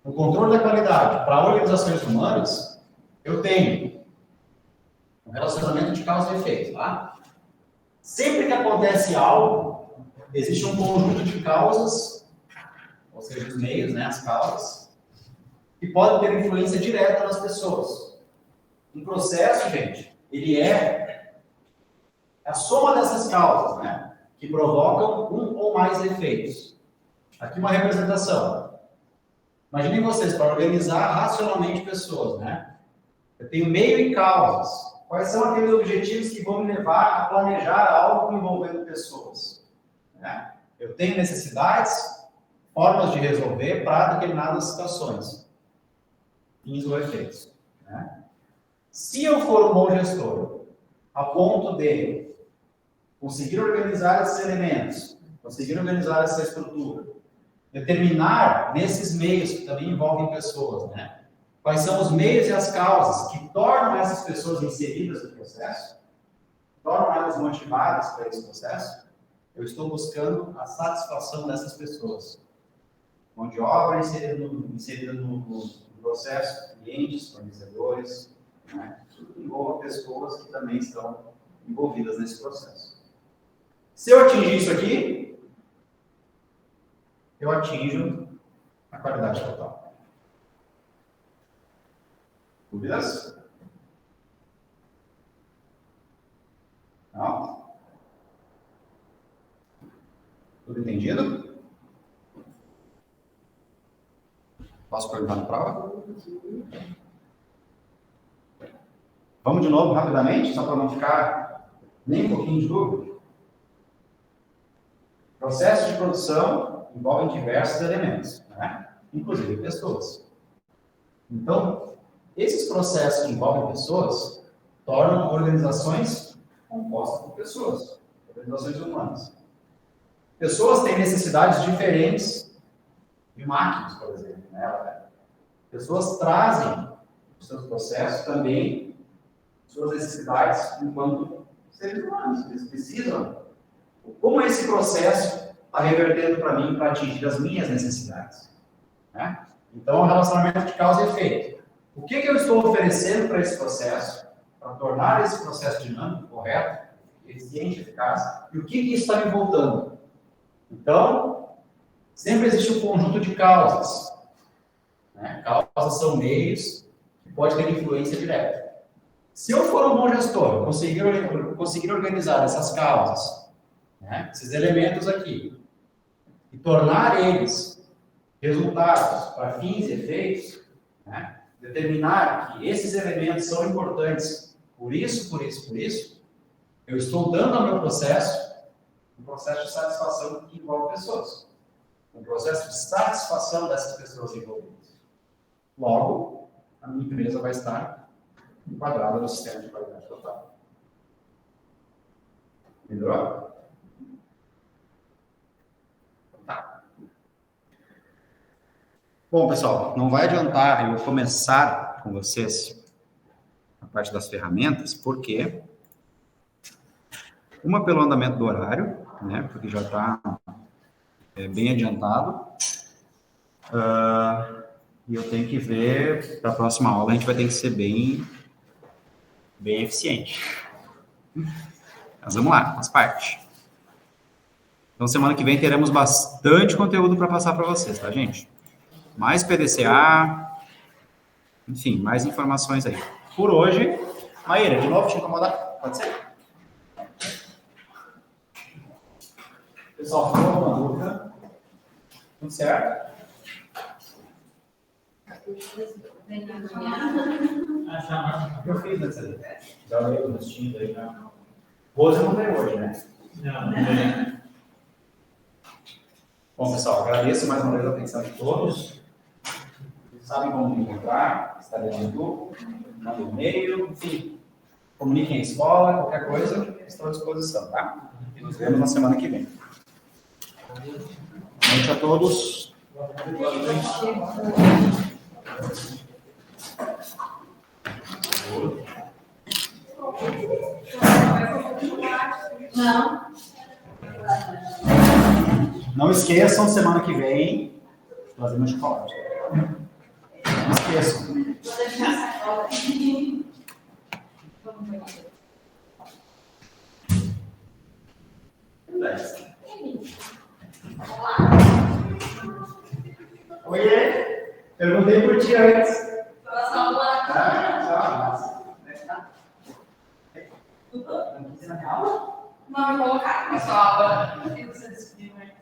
no controle da qualidade para organizações humanas, eu tenho um relacionamento de causa e efeito, tá? Sempre que acontece algo, existe um conjunto de causas, ou seja, os meios, né, as causas, que podem ter influência direta nas pessoas. Um processo, gente, ele é a soma dessas causas, né, que provocam um ou mais efeitos. Aqui uma representação. Imaginem vocês, para organizar racionalmente pessoas, né? Eu tenho meio e causas. Quais são aqueles objetivos que vão me levar a planejar algo envolvendo pessoas? Né? Eu tenho necessidades, formas de resolver para determinadas situações. Fins ou efeitos. Né? Se eu for um bom gestor, a ponto de conseguir organizar esses elementos, conseguir organizar essa estrutura, determinar nesses meios que também envolvem pessoas, né? Quais são os meios e as causas que tornam essas pessoas inseridas no processo, tornam elas motivadas para esse processo, eu estou buscando a satisfação dessas pessoas. Mão de obra inserida no processo, clientes, fornecedores, né? Tudo que envolva pessoas que também estão envolvidas nesse processo. Se eu atingir isso aqui, eu atinjo a qualidade total. Dúvidas? Não? Tudo entendido? Posso perguntar na prova? Vamos de novo rapidamente, só para não ficar nem um pouquinho de dúvida. Processo de produção envolve diversos elementos, né? Inclusive pessoas. Então, esses processos que envolvem pessoas tornam organizações compostas por pessoas, organizações humanas. Pessoas têm necessidades diferentes de máquinas, por exemplo. Né? Pessoas trazem os seus processos também, suas necessidades enquanto seres humanos. Eles precisam. Como esse processo está revertendo para mim para atingir as minhas necessidades? Né? Então, o relacionamento de causa e efeito. O que eu estou oferecendo para esse processo, para tornar esse processo dinâmico, correto, eficiente, eficaz, e o que isso está me voltando? Então, sempre existe um conjunto de causas. Né? Causas são meios que podem ter influência direta. Se eu for um bom gestor, conseguir organizar essas causas, né? Esses elementos aqui, e tornar eles resultados para fins e efeitos, né? Determinar que esses elementos são importantes por isso, eu estou dando ao meu processo um processo de satisfação que envolve pessoas. Um processo de satisfação dessas pessoas envolvidas. Logo, a minha empresa vai estar enquadrada no sistema de qualidade total. Melhorou? Tá. Bom, pessoal, não vai adiantar eu começar com vocês a parte das ferramentas, porque uma pelo andamento do horário, né, porque já está bem adiantado, e eu tenho que ver, para a próxima aula a gente vai ter que ser bem eficiente. Mas vamos lá, faz parte. Então, semana que vem teremos bastante conteúdo para passar para vocês, tá, gente? Mais PDCA, enfim, mais informações aí. Por hoje, Maíra, de novo te incomodar? Pode ser? Pessoal, ficou alguma dúvida? Tudo certo? Eu fiz nessa aí. Já olhei o rostinho aí, né? Rose não veio hoje, né? Não, não. Bom, pessoal, agradeço mais uma vez a atenção de todos. Sabem como me encontrar, está dentro do grupo, manda um e-mail, enfim, comuniquem a escola, qualquer coisa, estou à disposição, tá? E nos vemos na semana que vem. Boa noite a todos. Não. Não esqueçam, semana que vem, fazer meu chocolate. Não esqueçam. Vou deixar essa cola aqui. Oiê, perguntei por ti antes. Próxima aula. Não, vou colocar na sua aula. O que você decidiu antes?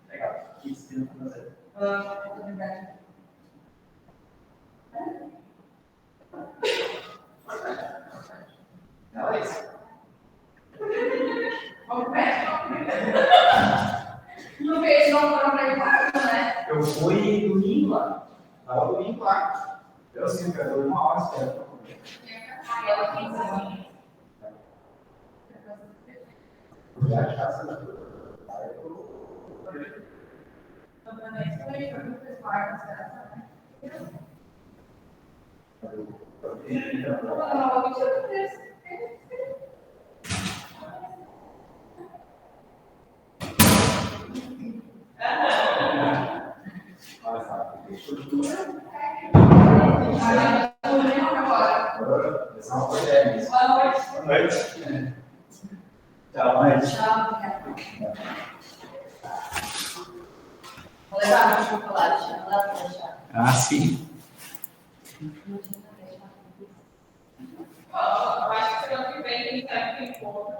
Legal. O que você tem que fazer? Oportunidade. Não é isso. Vamos ver. Não fez, não foram pra casa, né? Eu fui domingo lá. Tava domingo lá. Eu assim, cara, eu uma hora espera pra comer. Aí ela fez assim. Já já, né? Boa noite. Tchau, noite. Vou levar meu chocolate, não dá pra deixar. Ah, sim. Eu acho que você não vem, tem que encontro.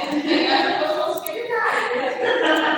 Eu vou conseguir ficar.